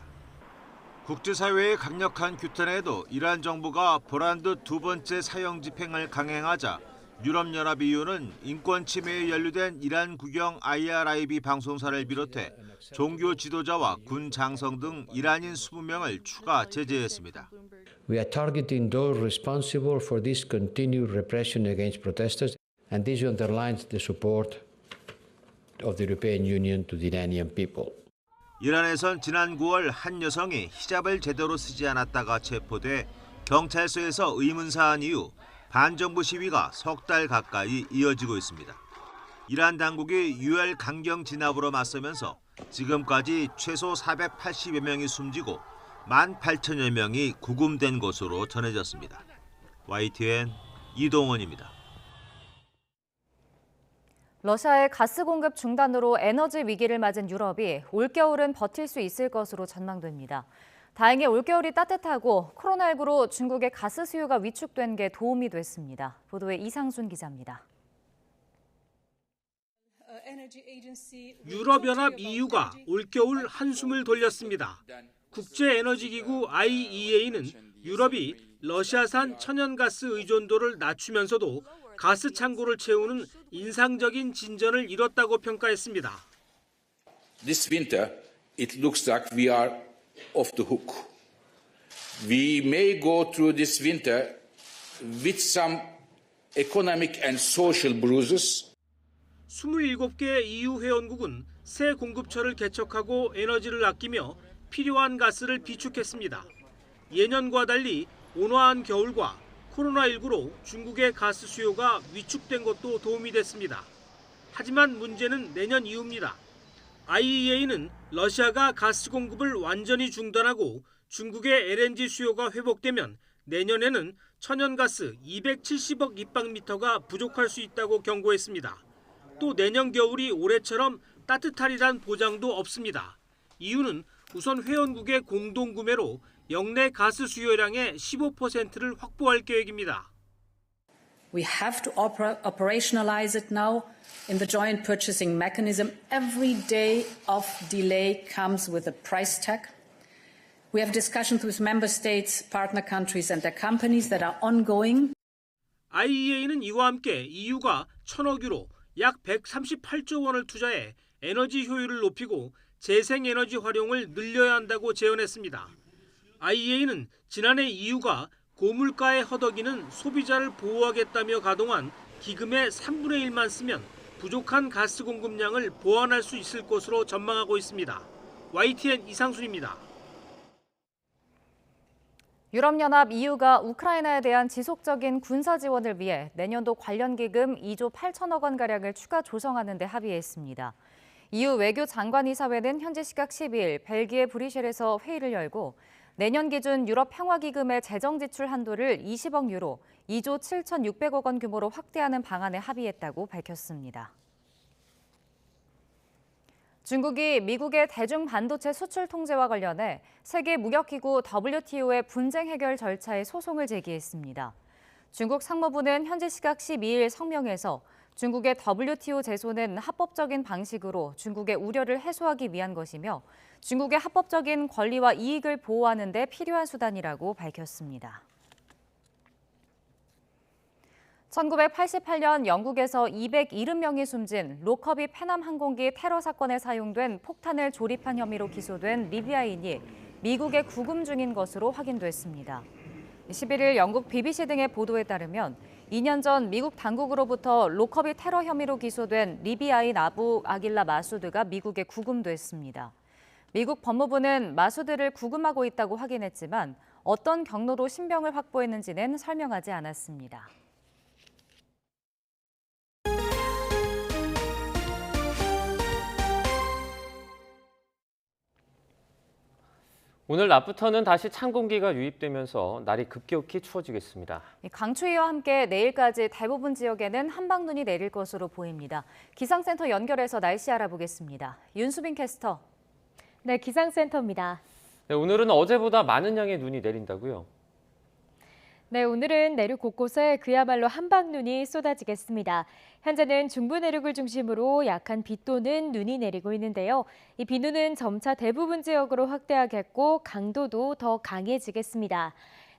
국제사회의 강력한 규탄에도 이란 정부가 보란 듯 두 번째 사형 집행을 강행하자 유럽연합 EU는 인권 침해에 연루된 이란 국영 IRIB 방송사를 비롯해 종교 지도자와 군 장성 등 이란인 20명을 추가 제재했습니다. We are targeting those responsible for this continued repression against protesters, and this underlines the support of the European Union to the Iranian people. 이란에선 지난 9월 한 여성이 히잡을 제대로 쓰지 않았다가 체포돼 경찰서에서 의문사한 이후 반정부 시위가 석 달 가까이 이어지고 있습니다. 이란 당국이 유혈 강경 진압으로 맞서면서 지금까지 최소 480여 명이 숨지고 18,000여 명이 구금된 것으로 전해졌습니다. YTN 이동원입니다. 러시아의 가스 공급 중단으로 에너지 위기를 맞은 유럽이 올겨울은 버틸 수 있을 것으로 전망됩니다. 다행히 올겨울이 따뜻하고 코로나19로 중국의 가스 수요가 위축된 게 도움이 됐습니다. 보도에 이상순 기자입니다. 유럽연합 EU가 올겨울 한숨을 돌렸습니다. 국제에너지기구 IEA는 유럽이 러시아산 천연가스 의존도를 낮추면서도 가스 창고를 채우는 인상적인 진전을 이뤘다고 평가했습니다. This winter, it looks like we are off the hook. We may go through this winter with some economic and social bruises. 27개 EU 회원국은 새 공급처를 개척하고 에너지를 아끼며 필요한 가스를 비축했습니다. 예년과 달리 온화한 겨울과 코로나19로 중국의 가스 수요가 위축된 것도 도움이 됐습니다. 하지만 문제는 내년 이후입니다. IEA는 러시아가 가스 공급을 완전히 중단하고 중국의 LNG 수요가 회복되면 내년에는 천연가스 270억 입방미터가 부족할 수 있다고 경고했습니다. 또 내년 겨울이 올해처럼 따뜻하리란 보장도 없습니다. 이유는 우선 회원국의 공동구매로 역내 가스 수요량의 15%를 확보할 계획입니다. We have to operationalize it now in the joint purchasing mechanism. Every day of delay comes with a price tag. We have discussions with member states, partner countries and their companies that are ongoing. IEA는 이와 함께 EU가 1,000억 유로, 약 138조 원을 투자해 에너지 효율을 높이고 재생에너지 활용을 늘려야 한다고 제언했습니다. IEA는 지난해 EU가 고물가에 허덕이는 소비자를 보호하겠다며 가동한 기금의 3분의 1만 쓰면 부족한 가스 공급량을 보완할 수 있을 것으로 전망하고 있습니다. YTN 이상순입니다. 유럽연합 EU가 우크라이나에 대한 지속적인 군사 지원을 위해 내년도 관련 기금 2조 8천억 원가량을 추가 조성하는 데 합의했습니다. EU 외교장관이사회는 현지 시각 12일 벨기에 브뤼셀에서 회의를 열고 내년 기준 유럽 평화기금의 재정 지출 한도를 20억 유로, 2조 7,600억 원 규모로 확대하는 방안에 합의했다고 밝혔습니다. 중국이 미국의 대중 반도체 수출 통제와 관련해 세계 무역기구 WTO의 분쟁 해결 절차에 소송을 제기했습니다. 중국 상무부는 현지 시각 12일 성명에서 중국의 WTO 제소는 합법적인 방식으로 중국의 우려를 해소하기 위한 것이며 중국의 합법적인 권리와 이익을 보호하는 데 필요한 수단이라고 밝혔습니다. 1988년 영국에서 270명이 숨진 로커비 패남 항공기 테러 사건에 사용된 폭탄을 조립한 혐의로 기소된 리비아인이 미국에 구금 중인 것으로 확인됐습니다. 11일 영국 BBC 등의 보도에 따르면 2년 전 미국 당국으로부터 로커비 테러 혐의로 기소된 리비아인 아부 아길라 마수드가 미국에 구금됐습니다. 미국 법무부는 마수드를 구금하고 있다고 확인했지만 어떤 경로로 신병을 확보했는지는 설명하지 않았습니다. 오늘 낮부터는 다시 찬 공기가 유입되면서 날이 급격히 추워지겠습니다. 강추위와 함께 내일까지 대부분 지역에는 한방눈이 내릴 것으로 보입니다. 기상센터 연결해서 날씨 알아보겠습니다. 윤수빈 캐스터. 네, 기상센터입니다. 네, 오늘은 어제보다 많은 양의 눈이 내린다고요? 네, 오늘은 내륙 곳곳에 그야말로 한방눈이 쏟아지겠습니다. 현재는 중부 내륙을 중심으로 약한 비 또는 눈이 내리고 있는데요. 이 비눈은 점차 대부분 지역으로 확대하겠고 강도도 더 강해지겠습니다.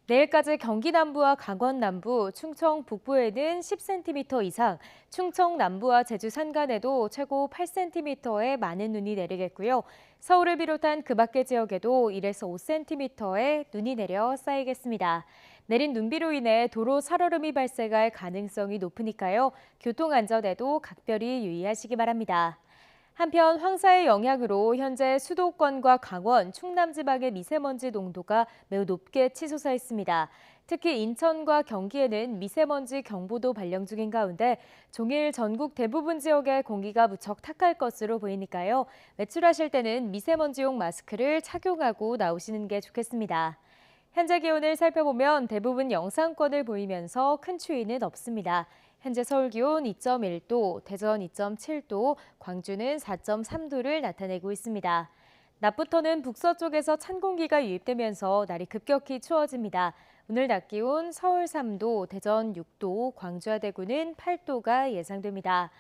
내일까지 경기 남부와 강원 남부, 충청 북부에는 10cm 이상, 충청 남부와 제주 산간에도 최고 8cm의 많은 눈이 내리겠고요. 서울을 비롯한 그 밖의 지역에도 1에서 5cm의 눈이 내려 쌓이겠습니다. 내린 눈비로 인해 도로 살얼음이 발생할 가능성이 높으니까요. 교통안전에도 각별히 유의하시기 바랍니다. 한편 황사의 영향으로 현재 수도권과 강원, 충남 지방의 미세먼지 농도가 매우 높게 치솟아 있습니다. 특히 인천과 경기에는 미세먼지 경보도 발령 중인 가운데 종일 전국 대부분 지역의 공기가 무척 탁할 것으로 보이니까요. 외출하실 때는 미세먼지용 마스크를 착용하고 나오시는 게 좋겠습니다. 현재 기온을 살펴보면 대부분 영상권을 보이면서 큰 추위는 없습니다. 현재 서울 기온 2.1도, 대전 2.7도, 광주는 4.3도를 나타내고 있습니다. 낮부터는 북서쪽에서 찬 공기가 유입되면서 날이 급격히 추워집니다. 오늘 낮 기온 서울 3도, 대전 6도, 광주와 대구는 8도가 예상됩니다.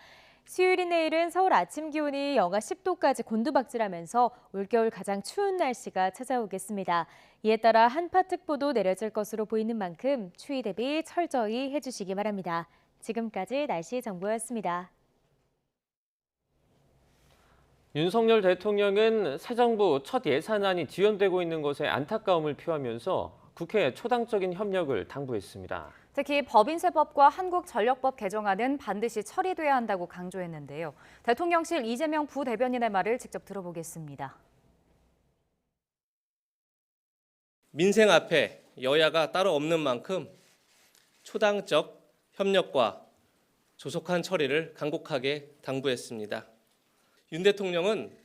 수요일인 내일은 서울 아침 기온이 영하 10도까지 곤두박질하면서 올겨울 가장 추운 날씨가 찾아오겠습니다. 이에 따라 한파특보도 내려질 것으로 보이는 만큼 추위 대비 철저히 해주시기 바랍니다. 지금까지 날씨 정보였습니다. 윤석열 대통령은 새 정부 첫 예산안이 지연되고 있는 것에 안타까움을 표하면서 국회에 초당적인 협력을 당부했습니다. 특히 법인세법과 한국전력법 개정안은 반드시 처리돼야 한다고 강조했는데요. 대통령실 이재명 부대변인의 말을 직접 들어보겠습니다. 민생 앞에 여야가 따로 없는 만큼 초당적 협력과 조속한 처리를 간곡하게 당부했습니다. 윤 대통령은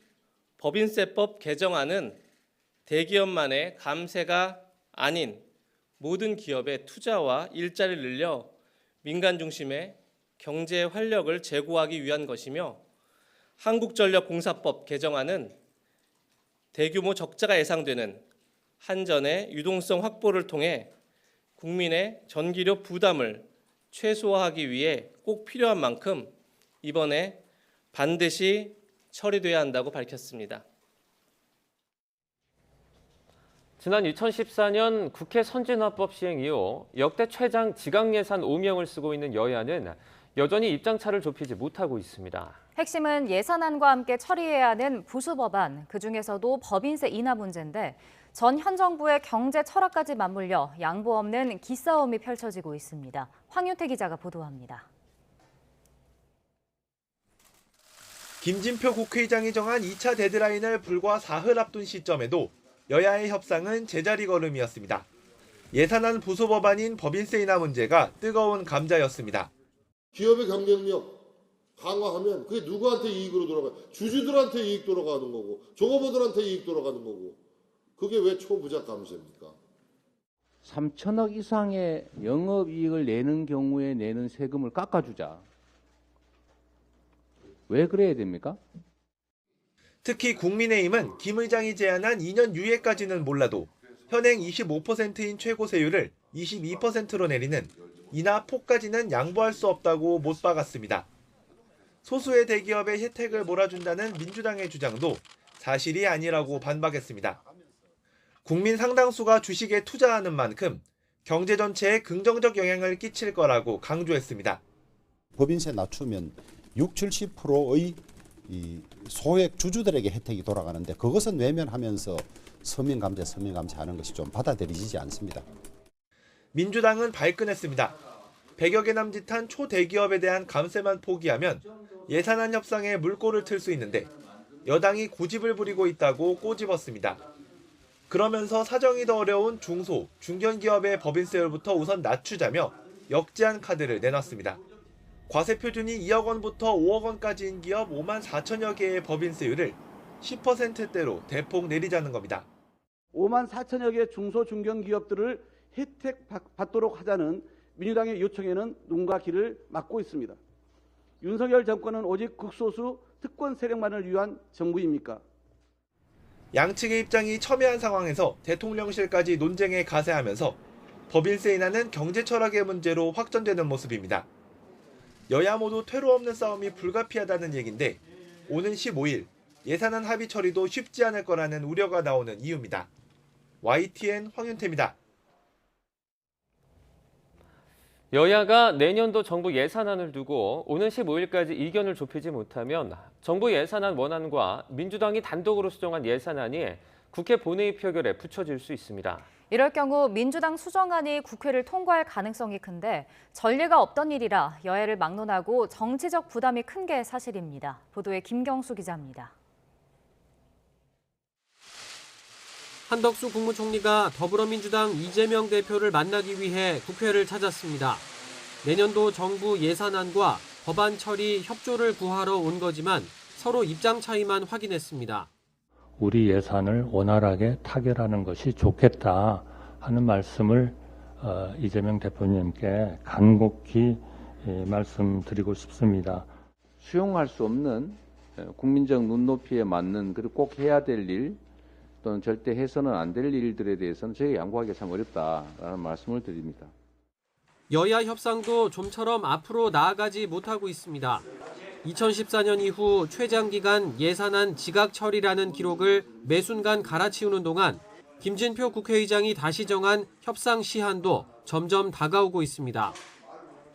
법인세법 개정안은 대기업만의 감세가 아닌 모든 기업의 투자와 일자리를 늘려 민간 중심의 경제 활력을 제고하기 위한 것이며 한국전력공사법 개정안은 대규모 적자가 예상되는 한전의 유동성 확보를 통해 국민의 전기료 부담을 최소화하기 위해 꼭 필요한 만큼 이번에 반드시 처리돼야 한다고 밝혔습니다. 지난 2014년 국회 선진화법 시행 이후 역대 최장 지강예산 5명을 쓰고 있는 여야는 여전히 입장차를 좁히지 못하고 있습니다. 핵심은 예산안과 함께 처리해야 하는 보수법안, 그중에서도 법인세 인하 문제인데 전 현 정부의 경제 철학까지 맞물려 양보 없는 기싸움이 펼쳐지고 있습니다. 황윤태 기자가 보도합니다. 김진표 국회의장이 정한 2차 데드라인을 불과 사흘 앞둔 시점에도 여야의 협상은 제자리 걸음이었습니다. 예산안 부수 법안인 법인세 인하 문제가 뜨거운 감자였습니다. 기업의 경쟁력 강화하면 그게 누구한테 이익으로 돌아가요? 주주들한테 이익 돌아가는 거고 종업원들한테 이익 돌아가는 거고 그게 왜 초부자 감세입니까? 3천억 이상의 영업이익을 내는 경우에 내는 세금을 깎아주자. 왜 그래야 됩니까? 특히 국민의힘은 김 의장이 제안한 2년 유예까지는 몰라도 현행 25%인 최고세율을 22%로 내리는 인하 폭까지는 양보할 수 없다고 못 박았습니다. 소수의 대기업의 혜택을 몰아준다는 민주당의 주장도 사실이 아니라고 반박했습니다. 국민 상당수가 주식에 투자하는 만큼 경제 전체에 긍정적 영향을 끼칠 거라고 강조했습니다. 법인세 낮추면 60-70%의 이 소액 주주들에게 혜택이 돌아가는데 그것은 외면하면서 서민감세 하는 것이 좀 받아들이지 않습니다. 민주당은 발끈했습니다. 100여 개 남짓한 초대기업에 대한 감세만 포기하면 예산안 협상에 물꼬를 틀 수 있는데 여당이 고집을 부리고 있다고 꼬집었습니다. 그러면서 사정이 더 어려운 중소, 중견기업의 법인세율부터 우선 낮추자며 역제한 카드를 내놨습니다. 과세 표준이 2억 원부터 5억 원까지인 기업 5만 4천여 개의 법인세율을 10%대로 대폭 내리자는 겁니다. 5만 4천여 개 중소 중견 기업들을 혜택 받도록 하자는 민주당의 요청에는 눈과 귀를 막고 있습니다. 윤석열 정권은 오직 극소수 특권 세력만을 위한 정부입니까? 양측의 입장이 첨예한 상황에서 대통령실까지 논쟁에 가세하면서 법인세 인하는 경제 철학의 문제로 확전되는 모습입니다. 여야 모두 퇴로 없는 싸움이 불가피하다는 얘긴데 오는 15일 예산안 합의 처리도 쉽지 않을 거라는 우려가 나오는 이유입니다. YTN 황윤태입니다. 여야가 내년도 정부 예산안을 두고 오는 15일까지 이견을 좁히지 못하면 정부 예산안 원안과 민주당이 단독으로 수정한 예산안이 국회 본회의 표결에 붙여질 수 있습니다. 이럴 경우 민주당 수정안이 국회를 통과할 가능성이 큰데 전례가 없던 일이라 여야를 막론하고 정치적 부담이 큰 게 사실입니다. 보도에 김경수 기자입니다. 한덕수 국무총리가 더불어민주당 이재명 대표를 만나기 위해 국회를 찾았습니다. 내년도 정부 예산안과 법안 처리 협조를 구하러 온 거지만 서로 입장 차이만 확인했습니다. 우리 예산을 원활하게 타결하는 것이 좋겠다 하는 말씀을 이재명 대표님께 간곡히 말씀드리고 싶습니다. 수용할 수 없는 국민적 눈높이에 맞는 그리고 꼭 해야 될 일, 또는 절대 해서는 안 될 일들에 대해서는 저희가 양보하기가 참 어렵다라는 말씀을 드립니다. 여야 협상도 좀처럼 앞으로 나아가지 못하고 있습니다. 2014년 이후 최장기간 예산안 지각 처리라는 기록을 매 순간 갈아치우는 동안 김진표 국회의장이 다시 정한 협상 시한도 점점 다가오고 있습니다.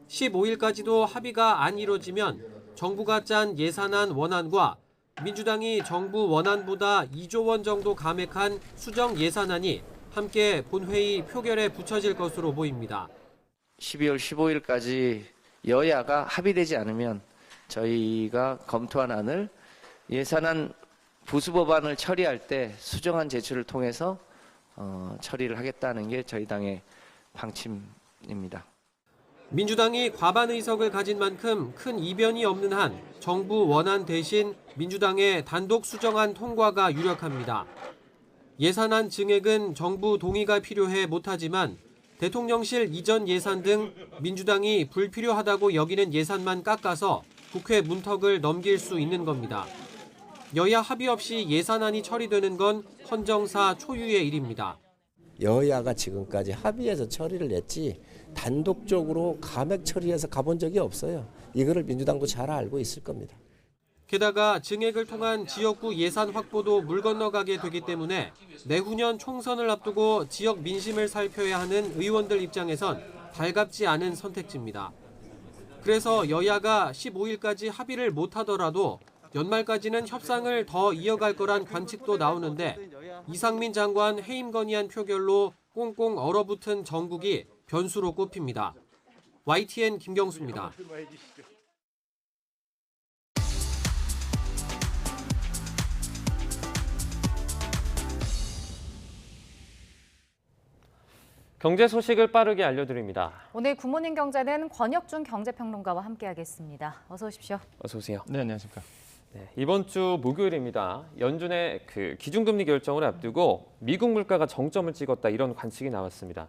15일까지도 합의가 안 이뤄지면 정부가 짠 예산안 원안과 민주당이 정부 원안보다 2조 원 정도 감액한 수정 예산안이 함께 본회의 표결에 붙여질 것으로 보입니다. 12월 15일까지 여야가 합의되지 않으면 저희가 검토한 안을 예산안 부수법안을 처리할 때 수정안 제출을 통해서 처리를 하겠다는 게 저희 당의 방침입니다. 민주당이 과반 의석을 가진 만큼 큰 이변이 없는 한 정부 원안 대신 민주당의 단독 수정안 통과가 유력합니다. 예산안 증액은 정부 동의가 필요해 못하지만 대통령실 이전 예산 등 민주당이 불필요하다고 여기는 예산만 깎아서 국회 문턱을 넘길 수 있는 겁니다. 여야 합의 없이 예산안이 처리되는 건 헌정사 초유의 일입니다. 여야가 지금까지 합의해서 처리를 했지 단독적으로 감액 처리해서 가본 적이 없어요. 이거를 민주당도 잘 알고 있을 겁니다. 게다가 증액을 통한 지역구 예산 확보도 물 건너가게 되기 때문에 내후년 총선을 앞두고 지역 민심을 살펴야 하는 의원들 입장에선 달갑지 않은 선택지입니다. 그래서 여야가 15일까지 합의를 못하더라도 연말까지는 협상을 더 이어갈 거란 관측도 나오는데 이상민 장관 해임 건의안 표결로 꽁꽁 얼어붙은 정국이 변수로 꼽힙니다. YTN 김경수입니다. 경제 소식을 빠르게 알려드립니다. 오늘 굿모닝 경제는 권혁준 경제평론가와 함께하겠습니다. 어서 오십시오. 어서 오세요. 네, 안녕하십니까. 네, 이번 주 목요일입니다. 연준의 기준금리 결정을 앞두고 미국 물가가 정점을 찍었다 이런 관측이 나왔습니다.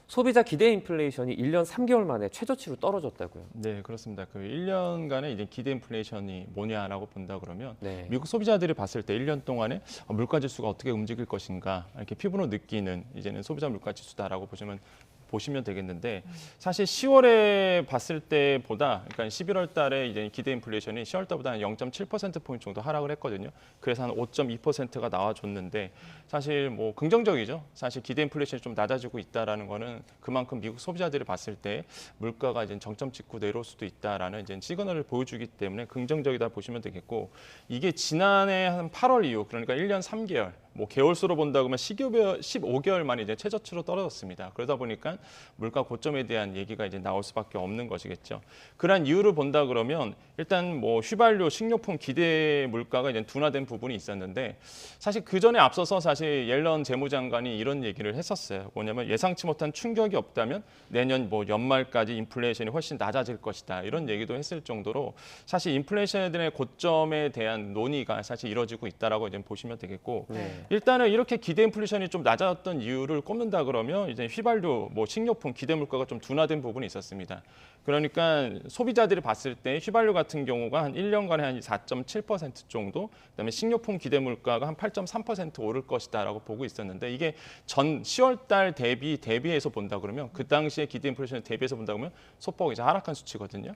소비자 기대 인플레이션이 1년 3개월 만에 최저치로 떨어졌다고요. 네, 그렇습니다. 1년간의 이제 기대 인플레이션이 뭐냐라고 본다 그러면 네. 미국 소비자들이 봤을 때 1년 동안에 물가 지수가 어떻게 움직일 것인가 이렇게 피부로 느끼는 이제는 소비자 물가 지수다라고 보시면 되겠는데 사실 10월에 봤을 때보다 그러니까 11월 달에 이제 기대 인플레이션이 10월 달보다 0.7% 포인트 정도 하락을 했거든요. 그래서 한 5.2%가 나와줬는데 사실 뭐 긍정적이죠. 사실 기대 인플레이션이 좀 낮아지고 있다라는 거는 그만큼 미국 소비자들이 봤을 때 물가가 이제 정점 찍고 내려올 수도 있다라는 이제 시그널을 보여주기 때문에 긍정적이다 보시면 되겠고 이게 지난해 한 8월 이후 그러니까 1년 3개월 뭐 개월수로 본다 그러면 15개월 만에 이제 최저치로 떨어졌습니다. 그러다 보니까 물가 고점에 대한 얘기가 이제 나올 수밖에 없는 것이겠죠. 그런 이유를 본다 그러면 일단 뭐 휘발유, 식료품 기대 물가가 이제 둔화된 부분이 있었는데 사실 그 전에 앞서서 사실 옐런 재무장관이 이런 얘기를 했었어요. 뭐냐면 예상치 못한 충격이 없다면 내년 뭐 연말까지 인플레이션이 훨씬 낮아질 것이다. 이런 얘기도 했을 정도로 사실 인플레이션에 대한 고점에 대한 논의가 사실 이루어지고 있다라고 이제 보시면 되겠고. 네. 일단은 이렇게 기대 인플레이션이 좀 낮았던 이유를 꼽는다 그러면 이제 휘발유, 뭐 식료품 기대 물가가 좀 둔화된 부분이 있었습니다. 그러니까 소비자들이 봤을 때 휘발유 같은 경우가 한 1년간에 한 4.7% 정도, 그다음에 식료품 기대 물가가 한 8.3% 오를 것이다라고 보고 있었는데 이게 전 10월 달 대비해서 본다 그러면 그 당시에 기대 인플레이션을 대비해서 본다 그러면 소폭 이제 하락한 수치거든요.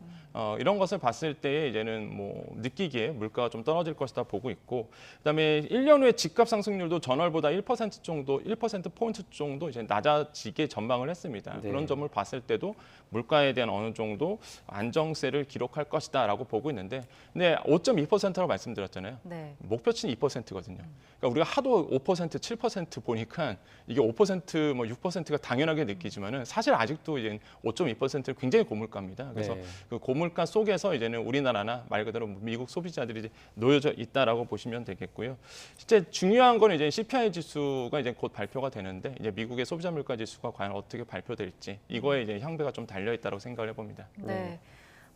이런 것을 봤을 때 이제는 뭐 느끼기에 물가가 좀 떨어질 것이다 보고 있고, 그다음에 1년 후에 집값 상승률도 전월보다 1% 정도, 1% 포인트 정도 이제 낮아지게 전망을 했습니다. 네. 그런 점을 봤을 때도 물가에 대한 어느 정도 안정세를 기록할 것이다라고 보고 있는데, 근데 5.2%라고 말씀드렸잖아요. 네. 목표치는 2%거든요. 그러니까 우리가 하도 5%, 7% 보니까 이게 5%, 뭐 6%가 당연하게 느끼지만은 사실 아직도 이제 5.2%는 굉장히 고물가입니다. 그래서 네. 그 고물가 속에서 이제는 우리나라나 말 그대로 미국 소비자들이 이제 놓여져 있다라고 보시면 되겠고요. 실제 중요한 건 이제 CPI 지수가 이제 곧 발표가 되는데 이제 미국의 소비자 물가 지수가 과연 어떻게 발표될지 이거에 이제 향배가 좀 달려 있다고 생각을 해봅니다. 네.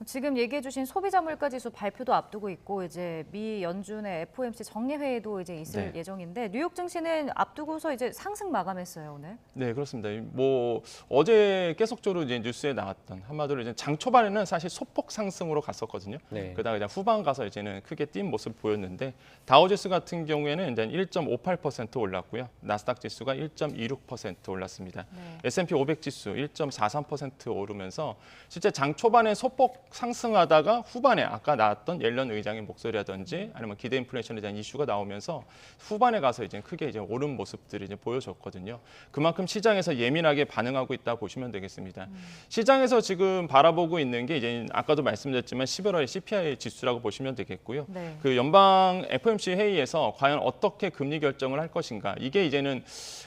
지금 얘기해 주신 소비자 물가 지수 발표도 앞두고 있고 이제 미 연준의 FOMC 정례 회의도 이제 있을 예정인데 뉴욕 증시는 앞두고서 이제 상승 마감했어요, 오늘. 네, 그렇습니다. 뭐 어제 계속적으로 이제 뉴스에 나왔던 한마디로 이제 장 초반에는 사실 소폭 상승으로 갔었거든요. 그러다가 이제 후반 가서 이제는 크게 뛴 모습 보였는데 다우지수 같은 경우에는 이제 1.58% 올랐고요. 나스닥 지수가 1.26% 올랐습니다. S&P 500 지수 1.43% 오르면서 실제 장 초반에 소폭 상승하다가 후반에 아까 나왔던 옐런 의장의 목소리라든지 아니면 기대 인플레이션에 대한 이슈가 나오면서 후반에 가서 이제 크게 이제 오른 모습들이 이제 보여줬거든요. 그만큼 시장에서 예민하게 반응하고 있다 보시면 되겠습니다. 시장에서 지금 바라보고 있는 게 이제 아까도 말씀드렸지만 11월의 CPI 지수라고 보시면 되겠고요. 그 연방 FOMC 회의에서 과연 어떻게 금리 결정을 할 것인가 이게 이제는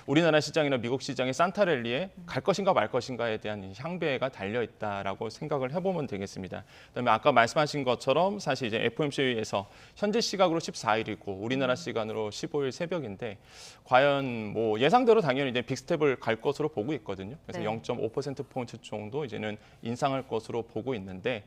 우리나라 시장이나 미국 시장의 산타랠리에 갈 것인가 말 것인가에 대한 향배가 달려 있다라고 생각을 해보면 되겠습니다. 그다음에 아까 말씀하신 것처럼 사실 이제 FOMC 회의에서 현재 시각으로 14일이고 우리나라 시간으로 15일 새벽인데 과연 뭐 예상대로 당연히 이제 빅스텝을 갈 것으로 보고 있거든요. 그래서 0.5%포인트 정도 이제는 인상할 것으로 보고 있는데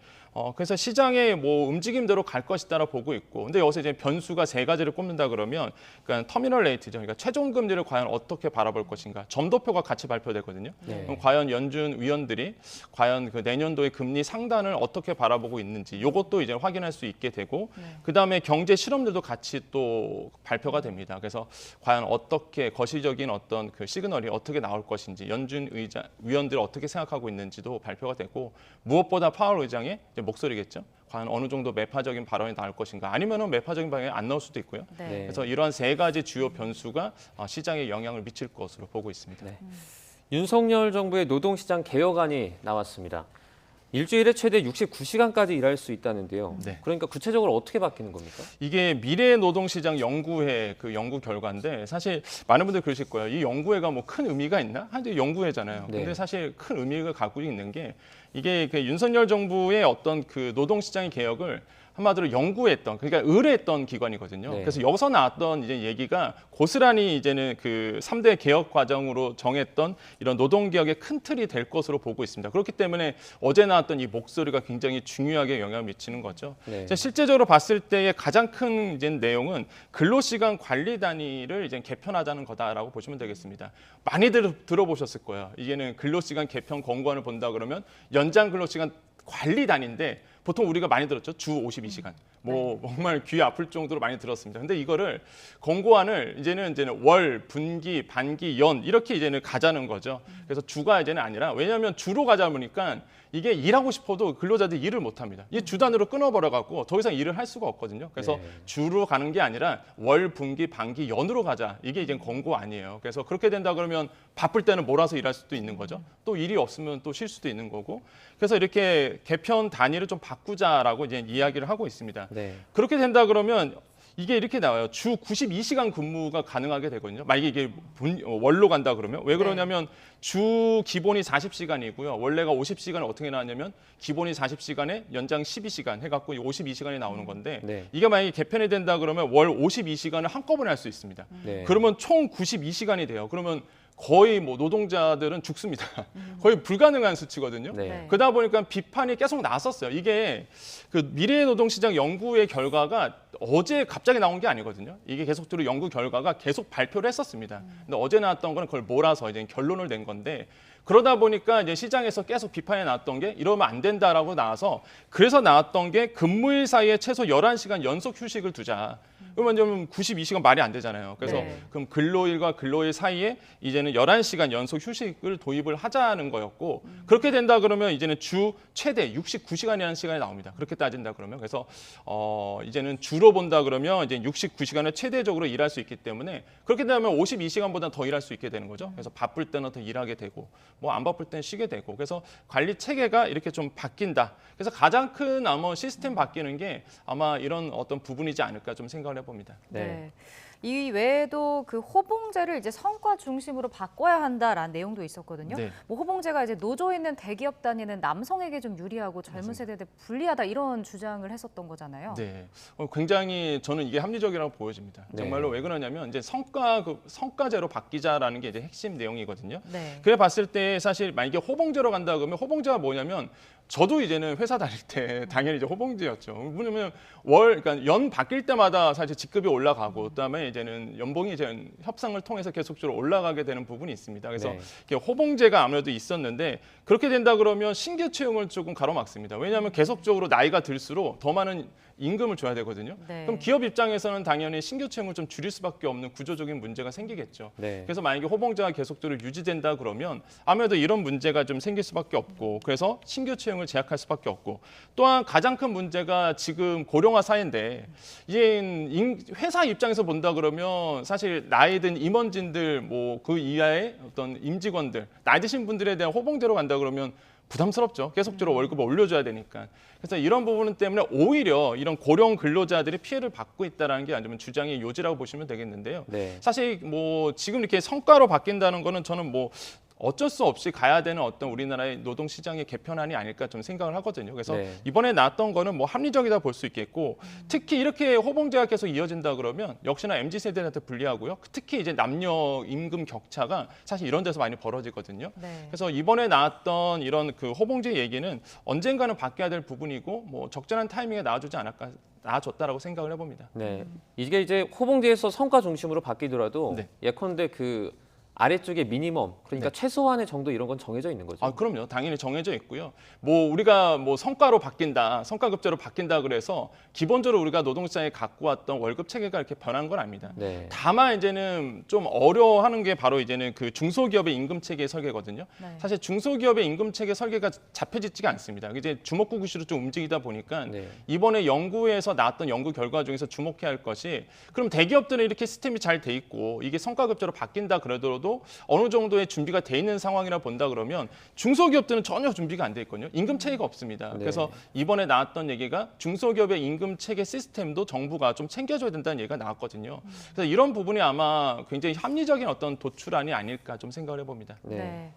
그래서 시장의 뭐 움직임대로 갈 것이다라 보고 있고 근데 여기서 이제 변수가 세 가지를 꼽는다 그러면 그러니까 터미널 레이트죠. 그러니까 최종 금리를 과연 어떻게 바라볼 것인가. 점도표가 같이 발표되거든요. 그럼 과연 연준 위원들이 과연 그 내년도의 금리 상단을 어떻게 바라보고 있는지 이것도 이제 확인할 수 있게 되고 그다음에 경제 실험들도 같이 또 발표가 됩니다. 그래서 과연 어떻게 거시적인 어떤 그 시그널이 어떻게 나올 것인지 연준 위원들이 어떻게 생각하고 있는지도 발표가 되고 무엇보다 파월 의장의 이제 목소리겠죠. 과연 어느 정도 매파적인 발언이 나올 것인가 아니면은 매파적인 발언이 안 나올 수도 있고요. 그래서 이러한 세 가지 주요 변수가 시장에 영향을 미칠 것으로 보고 있습니다. 윤석열 정부의 노동시장 개혁안이 나왔습니다. 일주일에 최대 69시간까지 일할 수 있다는데요. 그러니까 구체적으로 어떻게 바뀌는 겁니까? 이게 미래 노동시장 연구회 그 연구 결과인데 사실 많은 분들이 그러실 거예요. 이 연구회가 뭐 큰 의미가 있나? 하여튼 연구회잖아요. 근데 사실 큰 의미가 갖고 있는 게 이게 그 윤석열 정부의 어떤 그 노동시장의 개혁을 한마디로 연구했던 그러니까 의뢰했던 기관이거든요. 그래서 여기서 나왔던 이제 얘기가 고스란히 이제는 그 3대 개혁 과정으로 정했던 이런 노동 개혁의 큰 틀이 될 것으로 보고 있습니다. 그렇기 때문에 어제 나왔던 이 목소리가 굉장히 중요하게 영향을 미치는 거죠. 실제적으로 봤을 때의 가장 큰 이제 내용은 근로시간 관리 단위를 이제 개편하자는 거다라고 보시면 되겠습니다. 많이들 들어보셨을 거예요. 이게는 근로시간 개편 권고안을 본다 그러면 연장 근로시간 관리 단위인데 보통 우리가 많이 들었죠. 주 52시간. 뭐 정말 귀 아플 정도로 많이 들었습니다. 근데 이거를 권고안을 이제는 월, 분기, 반기, 연 이렇게 이제는 가자는 거죠. 그래서 주가 이제는 아니라 왜냐하면 주로 가자 보니까 이게 일하고 싶어도 근로자들이 일을 못 합니다. 이 주 단위로 끊어버려 갖고 더 이상 일을 할 수가 없거든요. 그래서 주로 가는 게 아니라 월, 분기, 반기, 연으로 가자. 이게 이제 권고안이에요. 그래서 그렇게 된다 그러면 바쁠 때는 몰아서 일할 수도 있는 거죠. 또 일이 없으면 또 쉴 수도 있는 거고. 그래서 이렇게 개편 단위를 좀 바꾸자라고 이제 이야기를 하고 있습니다. 그렇게 된다 그러면 이게 이렇게 나와요. 주 92시간 근무가 가능하게 되거든요. 만약에 이게 월로 간다 그러면 왜 그러냐면 주 기본이 40시간이고요. 원래가 50시간을 어떻게 나왔냐면 기본이 40시간에 연장 12시간 해갖고 52시간이 나오는 건데 이게 만약에 개편이 된다 그러면 월 52시간을 한꺼번에 할 수 있습니다. 그러면 총 92시간이 돼요. 그러면 거의 뭐 노동자들은 죽습니다. 거의 불가능한 수치거든요. 그러다 보니까 비판이 계속 나왔었어요. 이게 그 미래 노동시장 연구의 결과가 어제 갑자기 나온 게 아니거든요. 이게 계속적으로 연구 결과가 계속 발표를 했었습니다. 근데 어제 나왔던 거는 그걸 몰아서 이제 결론을 낸 건데 그러다 보니까 이제 시장에서 계속 비판이 나왔던 게 이러면 안 된다라고 나와서 그래서 나왔던 게 근무일 사이에 최소 11시간 연속 휴식을 두자. 그러면 92시간 말이 안 되잖아요. 그래서 그럼 근로일과 근로일 사이에 이제는 11시간 연속 휴식을 도입을 하자는 거였고 그렇게 된다 그러면 이제는 주 최대 69시간이라는 시간이 나옵니다. 그렇게 따진다 그러면 그래서 이제는 주로 본다 그러면 이제 69시간을 최대적으로 일할 수 있기 때문에 그렇게 되면 52시간보다 더 일할 수 있게 되는 거죠. 그래서 바쁠 때는 더 일하게 되고 뭐 안 바쁠 때는 쉬게 되고 그래서 관리 체계가 이렇게 좀 바뀐다. 그래서 가장 큰 아마 시스템 바뀌는 게 아마 이런 어떤 부분이지 않을까 좀 생각을 해봅니다. 이 외에도 그 호봉제를 이제 성과 중심으로 바꿔야 한다라는 내용도 있었거든요. 뭐 호봉제가 이제 노조에 있는 대기업 단위는 남성에게 좀 유리하고 젊은 세대들 불리하다 이런 주장을 했었던 거잖아요. 굉장히 저는 이게 합리적이라고 보여집니다. 정말로 왜 그러냐면 이제 성과제로 바뀌자라는 게 이제 핵심 내용이거든요. 그래 봤을 때 사실 만약에 호봉제로 간다 그러면 호봉제가 뭐냐면 저도 이제는 회사 다닐 때 당연히 이제 호봉제였죠. 왜냐면 그러니까 연 바뀔 때마다 사실 직급이 올라가고 그다음에 이제는 연봉이 이제 협상을 통해서 계속적으로 올라가게 되는 부분이 있습니다. 그래서 네. 호봉제가 아무래도 있었는데 그렇게 된다 그러면 신규 채용을 조금 가로막습니다. 왜냐하면 계속적으로 나이가 들수록 더 많은 임금을 줘야 되거든요. 네. 그럼 기업 입장에서는 당연히 신규 채용을 좀 줄일 수밖에 없는 구조적인 문제가 생기겠죠. 네. 그래서 만약에 호봉제가 계속적으로 유지된다 그러면 아무래도 이런 문제가 좀 생길 수밖에 없고 그래서 신규 채용을 제약할 수밖에 없고 또한 가장 큰 문제가 지금 고령화 사회인데 이제 회사 입장에서 본다 그러면 사실 나이 든 임원진들 뭐 그 이하의 어떤 임직원들 나이 드신 분들에 대한 호봉제로 간다 그러면 부담스럽죠. 계속적으로 월급을 올려줘야 되니까. 그래서 이런 부분 때문에 오히려 이런 고령 근로자들이 피해를 받고 있다는 게 아니면 주장의 요지라고 보시면 되겠는데요. 네. 사실 뭐 지금 이렇게 성과로 바뀐다는 거는 저는 뭐 어쩔 수 없이 가야 되는 어떤 우리나라의 노동 시장의 개편안이 아닐까 좀 생각을 하거든요. 그래서 네. 이번에 나왔던 거는 뭐 합리적이다 볼 수 있겠고 특히 이렇게 호봉제가 계속 이어진다 그러면 역시나 MZ 세대한테 불리하고요. 특히 이제 남녀 임금 격차가 사실 이런 데서 많이 벌어지거든요. 네. 그래서 이번에 나왔던 이런 그 호봉제 얘기는 언젠가는 바뀌어야 될 부분이고 뭐 적절한 타이밍에 나와주지 않을까. 나아졌다라고 생각을 해봅니다. 네, 이게 이제 호봉제에서 성과 중심으로 바뀌더라도 네. 예컨대 그 아래쪽에 미니멈 그러니까 최소한의 정도 이런 건 정해져 있는 거죠. 아, 그럼요. 당연히 정해져 있고요. 뭐 우리가 뭐 성과로 바뀐다, 성과급제로 바뀐다 그래서 기본적으로 우리가 노동시장에 갖고 왔던 월급 체계가 이렇게 변한 건 아닙니다. 네. 다만 이제는 좀 어려워하는 게 바로 이제는 그 중소기업의 임금 체계 설계거든요. 네. 사실 중소기업의 임금 체계 설계가 잡혀지지가 않습니다. 이제 주먹구구시로 좀 움직이다 보니까 네. 이번에 연구에서 나왔던 연구 결과 중에서 주목해야 할 것이 그럼 대기업들은 이렇게 시스템이 잘 돼 있고 이게 성과급제로 바뀐다 그러더라도 어느 정도의 준비가 돼 있는 상황이라 본다 그러면 중소기업들은 전혀 준비가 안 돼 있거든요. 임금 체계가 없습니다. 네. 그래서 이번에 나왔던 얘기가 중소기업의 임금 체계 시스템도 정부가 좀 챙겨줘야 된다는 얘기가 나왔거든요. 그래서 이런 부분이 아마 굉장히 합리적인 어떤 도출안이 아닐까 좀 생각을 해봅니다. 네.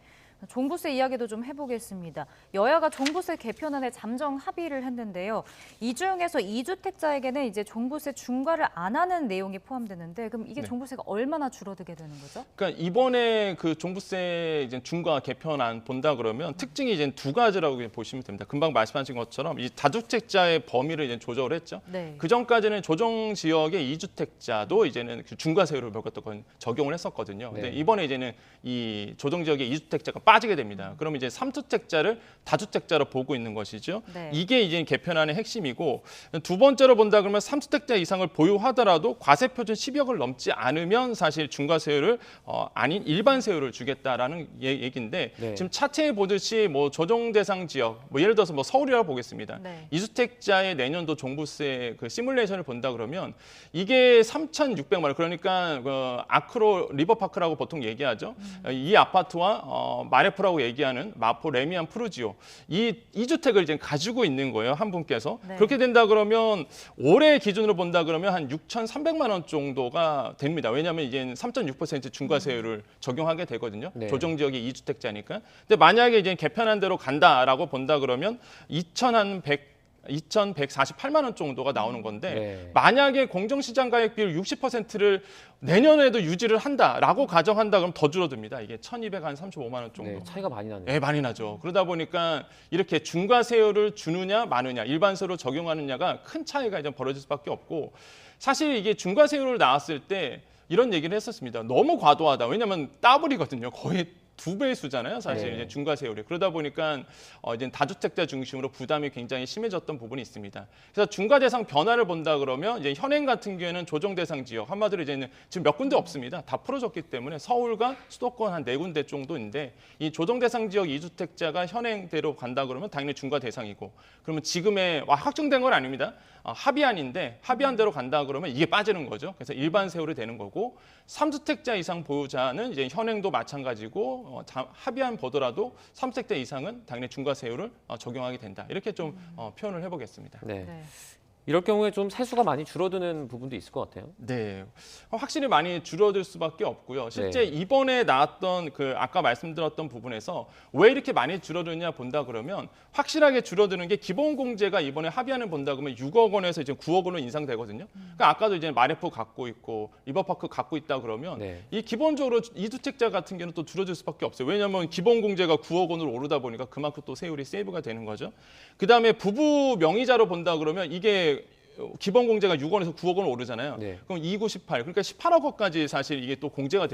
종부세 이야기도 좀 해보겠습니다. 여야가 종부세 개편안에 잠정 합의를 했는데요. 이 중에서 2주택자에게는 이제 종부세 중과를 안 하는 내용이 포함되는데 그럼 이게 종부세가 얼마나 줄어들게 되는 거죠? 그러니까 이번에 그 종부세 이제 중과 개편안 본다 그러면 특징이 이제 두 가지라고 보시면 됩니다. 금방 말씀하신 것처럼 이 다주택자의 범위를 이제 조정을 했죠. 네. 그 전까지는 조정 지역의 2주택자도 이제는 그 중과세율을 몇건 적용을 했었거든요. 근데 네. 이번에 이제는 이 조정 지역의 2주택자가 빠지게 됩니다. 그럼 이제 3주택자를 다주택자로 보고 있는 것이죠. 네. 이게 이제 개편안의 핵심이고 두 번째로 본다 그러면 3주택자 이상을 보유하더라도 과세 표준 10억을 넘지 않으면 사실 중과세율을 아닌 일반 세율을 주겠다라는 얘기인데 네. 지금 차트에 보듯이 뭐 조정 대상 지역 뭐 예를 들어서 뭐 서울이라고 보겠습니다. 네. 2주택자의 내년도 종부세 그 시뮬레이션을 본다 그러면 이게 3,600만 원 그러니까 그 아크로 리버파크라고 보통 얘기하죠. 이 아파트와 마레프라고 얘기하는 마포 레미안 푸르지오 이 2주택을 이제 가지고 있는 거예요. 한 분께서. 네. 그렇게 된다 그러면 올해 기준으로 본다 그러면 한 6,300만 원 정도가 됩니다. 왜냐하면 이제 3.6% 중과세율을 적용하게 되거든요. 네. 조정 지역이 2주택자니까. 근데 만약에 이제 개편한 대로 간다라고 본다 그러면 2,148만 원 정도가 나오는 건데 네. 만약에 공정시장 가액 비율 60%를 내년에도 유지를 한다라고 가정한다 그러면 더 줄어듭니다. 이게 1,235만 원 정도. 네, 차이가 많이 나네요. 네, 많이 나죠. 그러다 보니까 이렇게 중과세율을 주느냐 마느냐 일반세율을 적용하느냐가 큰 차이가 이제 벌어질 수밖에 없고 사실 이게 중과세율을 나왔을 때 이런 얘기를 했었습니다. 너무 과도하다. 왜냐하면 더블이거든요. 거의 2배의 수잖아요, 사실 네. 이제 중과세율이. 그러다 보니까 이제 다주택자 중심으로 부담이 굉장히 심해졌던 부분이 있습니다. 그래서 중과 대상 변화를 본다 그러면 이제 현행 같은 경우에는 조정 대상 지역 한마디로 이제는 지금 몇 군데 없습니다. 다 풀어졌기 때문에 서울과 수도권 한 4군데 정도인데 이 조정 대상 지역 2주택자가 현행대로 간다 그러면 당연히 중과 대상이고 그러면 지금의 확정된 건 아닙니다. 합의안인데 합의안대로 간다 그러면 이게 빠지는 거죠. 그래서 일반 세율이 되는 거고 3주택자 이상 보유자는 이제 현행도 마찬가지고 합의안 보더라도 3주택자 이상은 당연히 중과세율을 적용하게 된다. 이렇게 좀 표현을 해보겠습니다. 네. 이럴 경우에 좀 세수가 많이 줄어드는 부분도 있을 것 같아요. 네, 확실히 많이 줄어들 수밖에 없고요. 실제 네. 이번에 나왔던 그 아까 말씀드렸던 부분에서 왜 이렇게 많이 줄어드느냐 본다 그러면 확실하게 줄어드는 게 기본공제가 이번에 합의안을 본다 그러면 6억 원에서 이제 9억 원으로 인상되거든요. 그러니까 아까도 이제 마레프 갖고 있고 리버파크 갖고 있다 그러면 이 기본적으로 이주택자 같은 경우는 또 줄어들 수밖에 없어요. 왜냐하면 기본공제가 9억 원으로 오르다 보니까 그만큼 또 세율이 세이브가 되는 거죠. 그다음에 부부 명의자로 본다 그러면 이게 기본공제가 6원에서 9억 원 오르잖아요. 그럼 2, 9, 18, 그러니까 18억 원까지 사실 이게 또 공제가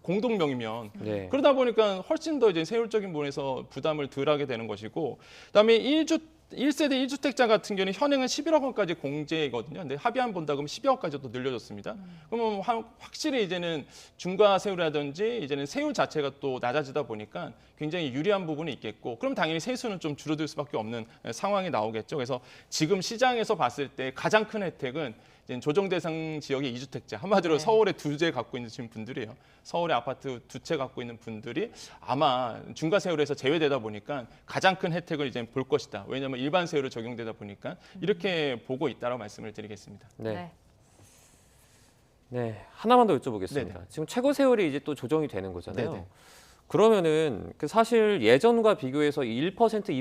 공동명의면 그러다 보니까 훨씬 더 이제 세율적인 부분에서 부담을 덜 하게 되는 것이고, 그다음에 1세대 1주택자 같은 경우는 현행은 11억 원까지 공제거든요. 근데 합의안 본다 그러면 12억까지 또 늘려졌습니다. 그러면 확실히 이제는 중과 세율이라든지 이제는 세율 자체가 또 낮아지다 보니까 굉장히 유리한 부분이 있겠고, 그럼 당연히 세수는 좀 줄어들 수밖에 없는 상황이 나오겠죠. 그래서 지금 시장에서 봤을 때 가장 큰 혜택은 조정 대상 지역의 2주택자, 한마디로 서울에 2채 갖고 있는 분들이에요. 서울에 아파트 2채 갖고 있는 분들이 아마 중과 세율에서 제외되다 보니까 가장 큰 혜택을 이제 볼 것이다. 왜냐하면 일반 세율을 적용되다 보니까 이렇게 보고 있다라고 말씀을 드리겠습니다. 네. 네, 하나만 더 여쭤보겠습니다. 네네. 지금 최고 세율이 이제 또 조정이 되는 거잖아요. 네네. 그러면은 사실 예전과 비교해서 1%,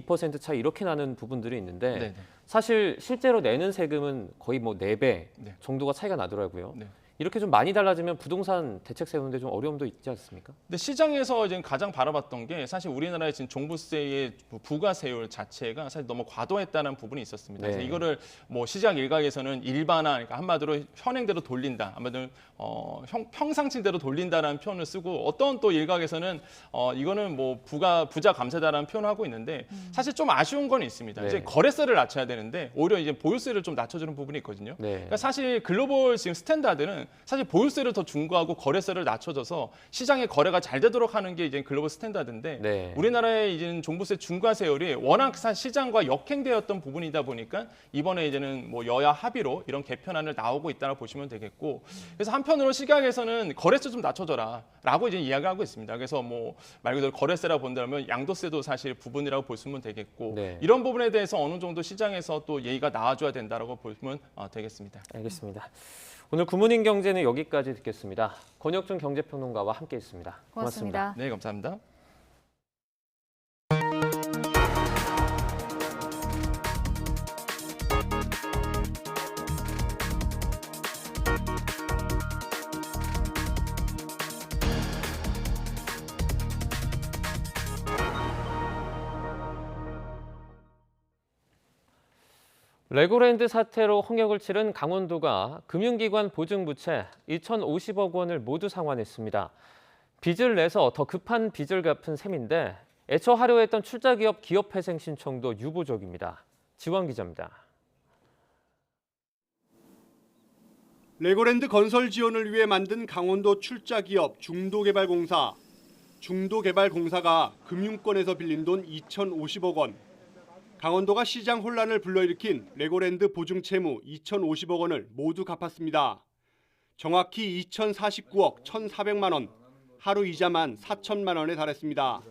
2% 차이 이렇게 나는 부분들이 있는데 네네. 사실 실제로 내는 세금은 거의 뭐 4배 정도가 차이가 나더라고요. 이렇게 좀 많이 달라지면 부동산 대책 세우는데 좀 어려움도 있지 않습니까? 근데 시장에서 지금 가장 바라봤던 게 사실 우리나라의 지금 종부세의 부가세율 자체가 사실 너무 과도했다는 부분이 있었습니다. 그래서 이거를 뭐 시장 일각에서는 일반화, 그러니까 한마디로 현행대로 돌린다, 한마디로 평상시대로 돌린다라는 표현을 쓰고, 어떤 또 일각에서는 이거는 뭐 부자 감세다라는 표현을 하고 있는데 사실 좀 아쉬운 건 있습니다. 이제 거래세를 낮춰야 되는데 오히려 이제 보유세를 좀 낮춰주는 부분이 있거든요. 그러니까 사실 글로벌 지금 스탠다드는 사실 보유세를 더 중과하고 거래세를 낮춰줘서 시장의 거래가 잘 되도록 하는 게 이제 글로벌 스탠다드인데 우리나라의 이제는 종부세 중과세율이 워낙 시장과 역행되었던 부분이다 보니까 이번에 이제는 뭐 여야 합의로 이런 개편안을 나오고 있다고 보시면 되겠고, 그래서 한편으로 시각에서는 거래세 좀 낮춰줘라라고 이제 이야기하고 있습니다. 그래서 뭐 말 그대로 거래세라 본다면 양도세도 사실 부분이라고 보시면 되겠고, 이런 부분에 대해서 어느 정도 시장에서 또 예의가 나와줘야 된다라고 보시면 되겠습니다. 알겠습니다. 오늘 굿모닝 경제는 여기까지 듣겠습니다. 권혁준 경제평론가와 함께했습니다. 고맙습니다. 네, 감사합니다. 레고랜드 사태로 홍역을 치른 강원도가 금융기관 보증부채 2,050억 원을 모두 상환했습니다. 빚을 내서 더 급한 빚을 갚은 셈인데 애초 하려 했던 출자기업 기업회생 신청도 유보적입니다. 지원 기자입니다. 레고랜드 건설 지원을 위해 만든 강원도 출자기업 중도개발공사. 중도개발공사가 금융권에서 빌린 돈 2,050억 원. 강원도가 시장 혼란을 불러일으킨 레고랜드 보증 채무 2,050억 원을 모두 갚았습니다. 정확히 2,049억 1,400만 원, 하루 이자만 4천만 원에 달했습니다.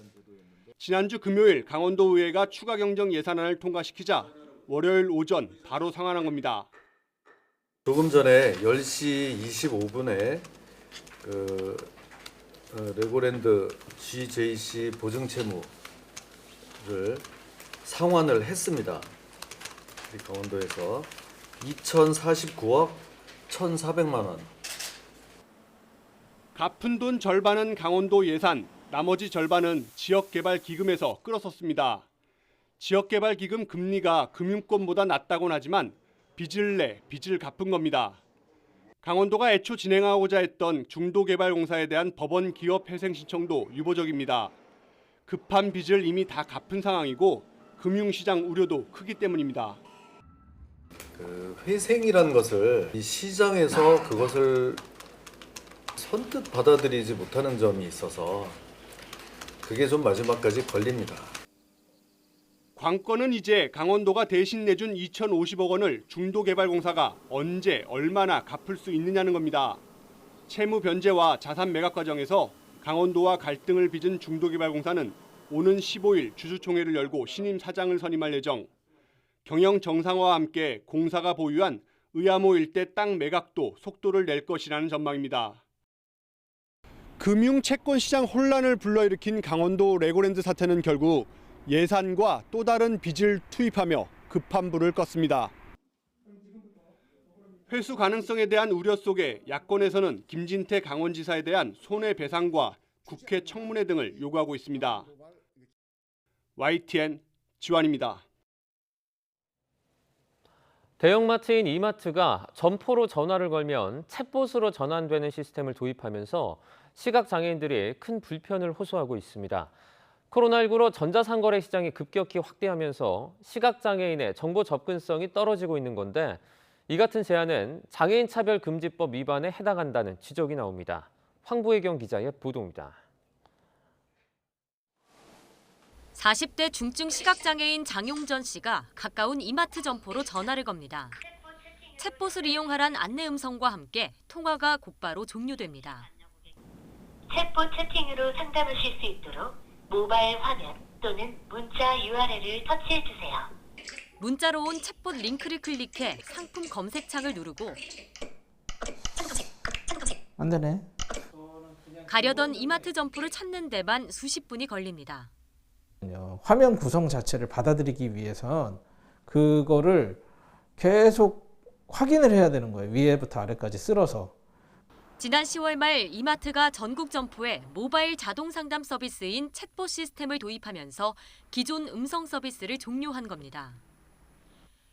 지난주 금요일 강원도의회가 추가 경정 예산안을 통과시키자 월요일 오전 바로 상환한 겁니다. 조금 전에 10시 25분에 레고랜드 GJC 보증 채무를 상환을 했습니다. 우리 강원도에서 2,049억 1,400만 원. 갚은 돈 절반은 강원도 예산, 나머지 절반은 지역개발기금에서 끌어섰습니다. 지역개발기금 금리가 금융권보다 낮다곤 하지만 빚을 내 빚을 갚은 겁니다. 강원도가 애초 진행하고자 했던 중도개발공사에 대한 법원 기업 회생 신청도 유보적입니다. 급한 빚을 이미 다 갚은 상황이고 금융시장 우려도 크기 때문입니다. 회생이란 것을 이 시장에서 그것을 선뜻 받아들이지 못하는 점이 있어서 그게 좀 마지막까지 걸립니다. 관건은 이제 강원도가 대신 내준 2,050억 원을 중도개발공사가 언제 얼마나 갚을 수 있느냐는 겁니다. 채무 변제와 자산 매각 과정에서 강원도와 갈등을 빚은 중도개발공사는 오는 15일 주주총회를 열고 신임 사장을 선임할 예정. 경영 정상화와 함께 공사가 보유한 의암호 일대 땅 매각도 속도를 낼 것이라는 전망입니다. 금융 채권 시장 혼란을 불러일으킨 강원도 레고랜드 사태는 결국 예산과 또 다른 빚을 투입하며 급한 불을 껐습니다. 회수 가능성에 대한 우려 속에 야권에서는 김진태 강원지사에 대한 손해배상과 국회 청문회 등을 요구하고 있습니다. YTN 지완입니다. 대형마트인 이마트가 점포로 전화를 걸면 챗봇으로 전환되는 시스템을 도입하면서 시각장애인들이 큰 불편을 호소하고 있습니다. 코로나19로 전자상거래 시장이 급격히 확대하면서 시각장애인의 정보 접근성이 떨어지고 있는 건데 이 같은 제안은 장애인 차별금지법 위반에 해당한다는 지적이 나옵니다. 황보혜경 기자의 보도입니다. 40대 중증 시각장애인 장용전 씨가 가까운 이마트 점포로 전화를 겁니다. 챗봇을 이용하란 안내 음성과 함께 통화가 곧바로 종료됩니다. 챗봇 채팅으로 상담하실 수 있도록 모바일 화면 또는 문자 URL을 터치해주세요. 문자로 온 챗봇 링크를 클릭해 상품 검색창을 누르고 안 되네. 가려던 이마트 점포를 찾는 데만 수십 분이 걸립니다. 화면 구성 자체를 받아들이기 위해선 그거를 계속 확인을 해야 되는 거예요. 위에부터 아래까지 쓸어서. 지난 10월 말 이마트가 전국 점포에 모바일 자동 상담 서비스인 챗봇 시스템을 도입하면서 기존 음성 서비스를 종료한 겁니다.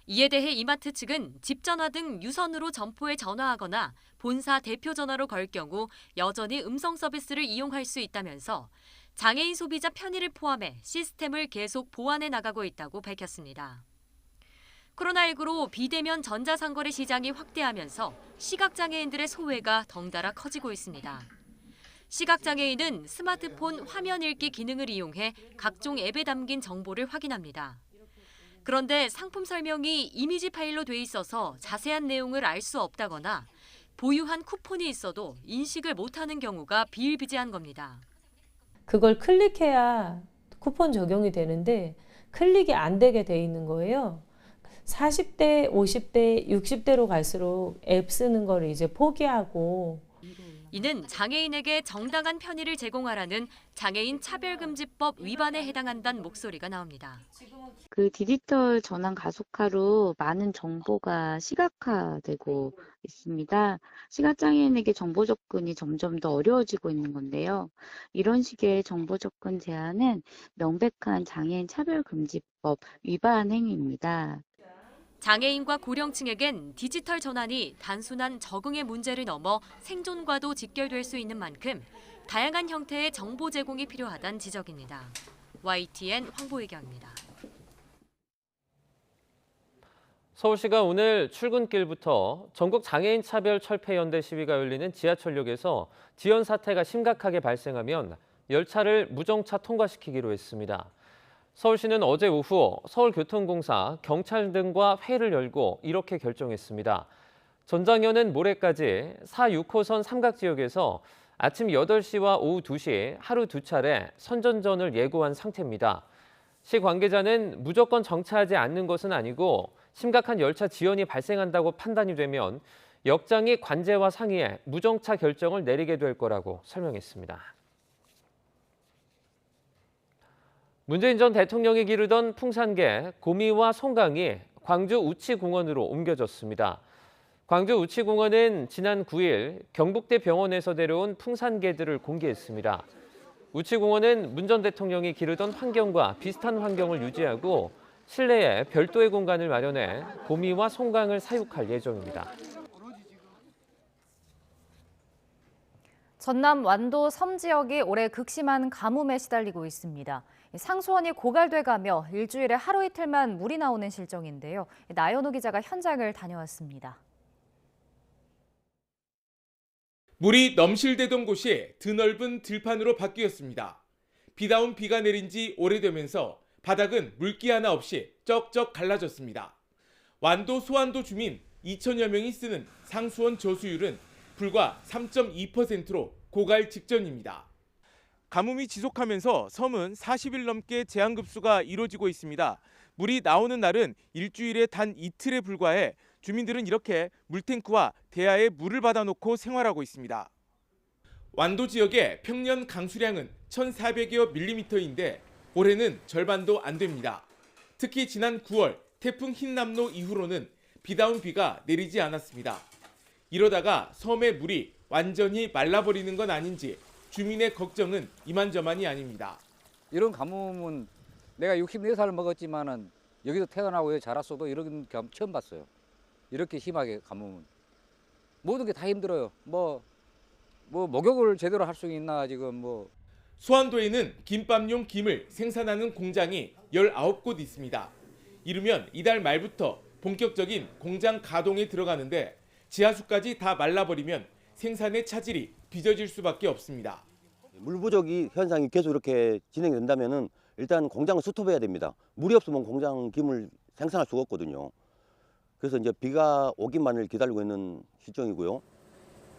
이에 대해 이마트 측은 집 전화 등 유선으로 점포에 전화하거나 본사 대표 전화로 걸 경우 여전히 음성 서비스를 이용할 수 있다면서 장애인 소비자 편의를 포함해 시스템을 계속 보완해 나가고 있다고 밝혔습니다. 코로나19로 비대면 전자상거래 시장이 확대하면서 시각장애인들의 소외가 덩달아 커지고 있습니다. 시각장애인은 스마트폰 화면 읽기 기능을 이용해 각종 앱에 담긴 정보를 확인합니다. 그런데 상품 설명이 이미지 파일로 돼 있어서 자세한 내용을 알 수 없다거나 보유한 쿠폰이 있어도 인식을 못하는 경우가 비일비재한 겁니다. 그걸 클릭해야 쿠폰 적용이 되는데 클릭이 안 되게 돼 있는 거예요. 40대, 50대, 60대로 갈수록 앱 쓰는 걸 이제 포기하고 이는 장애인에게 정당한 편의를 제공하라는 장애인 차별금지법 위반에 해당한다는 목소리가 나옵니다. 그 디지털 전환 가속화로 많은 정보가 시각화되고 있습니다. 시각장애인에게 정보 접근이 점점 더 어려워지고 있는 건데요. 이런 식의 정보 접근 제한은 명백한 장애인 차별금지법 위반 행위입니다. 장애인과 고령층에겐 디지털 전환이 단순한 적응의 문제를 넘어 생존과도 직결될 수 있는 만큼 다양한 형태의 정보 제공이 필요하다는 지적입니다. YTN 황보혜경입니다. 서울시가 오늘 출근길부터 전국 장애인 차별 철폐연대 시위가 열리는 지하철역에서 지연 사태가 심각하게 발생하면 열차를 무정차 통과시키기로 했습니다. 서울시는 어제 오후 서울교통공사, 경찰 등과 회의를 열고 이렇게 결정했습니다. 전장현은 모레까지 4, 6호선 삼각지역에서 아침 8시와 오후 2시 하루 2차례 선전전을 예고한 상태입니다. 시 관계자는 무조건 정차하지 않는 것은 아니고 심각한 열차 지연이 발생한다고 판단이 되면 역장이 관제와 상의해 무정차 결정을 내리게 될 거라고 설명했습니다. 문재인 전 대통령이 기르던 풍산개 고미와 송강이 광주 우치공원으로 옮겨졌습니다. 광주 우치공원은 지난 9일 경북대 병원에서 데려온 풍산개들을 공개했습니다. 우치공원은 문 전 대통령이 기르던 환경과 비슷한 환경을 유지하고 실내에 별도의 공간을 마련해 고미와 송강을 사육할 예정입니다. 전남 완도 섬 지역이 올해 극심한 가뭄에 시달리고 있습니다. 상수원이 고갈돼가며 일주일에 하루 이틀만 물이 나오는 실정인데요. 나연호 기자가 현장을 다녀왔습니다. 물이 넘실대던 곳이 드넓은 들판으로 바뀌었습니다. 비다운 비가 내린 지 오래되면서 바닥은 물기 하나 없이 쩍쩍 갈라졌습니다. 완도 소완도 주민 2천여 명이 쓰는 상수원 저수율은 불과 3.2%로 고갈 직전입니다. 가뭄이 지속하면서 섬은 40일 넘게 제한급수가 이루어지고 있습니다. 물이 나오는 날은 일주일에 단 이틀에 불과해 주민들은 이렇게 물탱크와 대야에 물을 받아놓고 생활하고 있습니다. 완도 지역의 평년 강수량은 1,400여 밀리미터인데 올해는 절반도 안 됩니다. 특히 지난 9월 태풍 흰남노 이후로는 비다운 비가 내리지 않았습니다. 이러다가 섬의 물이 완전히 말라버리는 건 아닌지 주민의 걱정은 이만저만이 아닙니다. 이런 가뭄은 내가 64살 먹었지만은 여기서 태어나고 여기 자랐어도 이런 경험 처음 봤어요. 이렇게 심하게 가뭄은. 모든 게 다 힘들어요. 뭐 목욕을 제대로 할 수 있나 지금 뭐. 수안도에는 김밥용 김을 생산하는 공장이 19곳 있습니다. 이르면 이달 말부터 본격적인 공장 가동에 들어가는데 지하수까지 다 말라버리면 생산의 차질이 빚어질 수밖에 없습니다. 물 부족이 현상이 계속 이렇게 진행된다면은 일단 공장을 스톱해야 됩니다. 물이 없으면 공장 김을 생산할 수가 없거든요. 그래서 이제 비가 오기만을 기다리고 있는 시점이고요.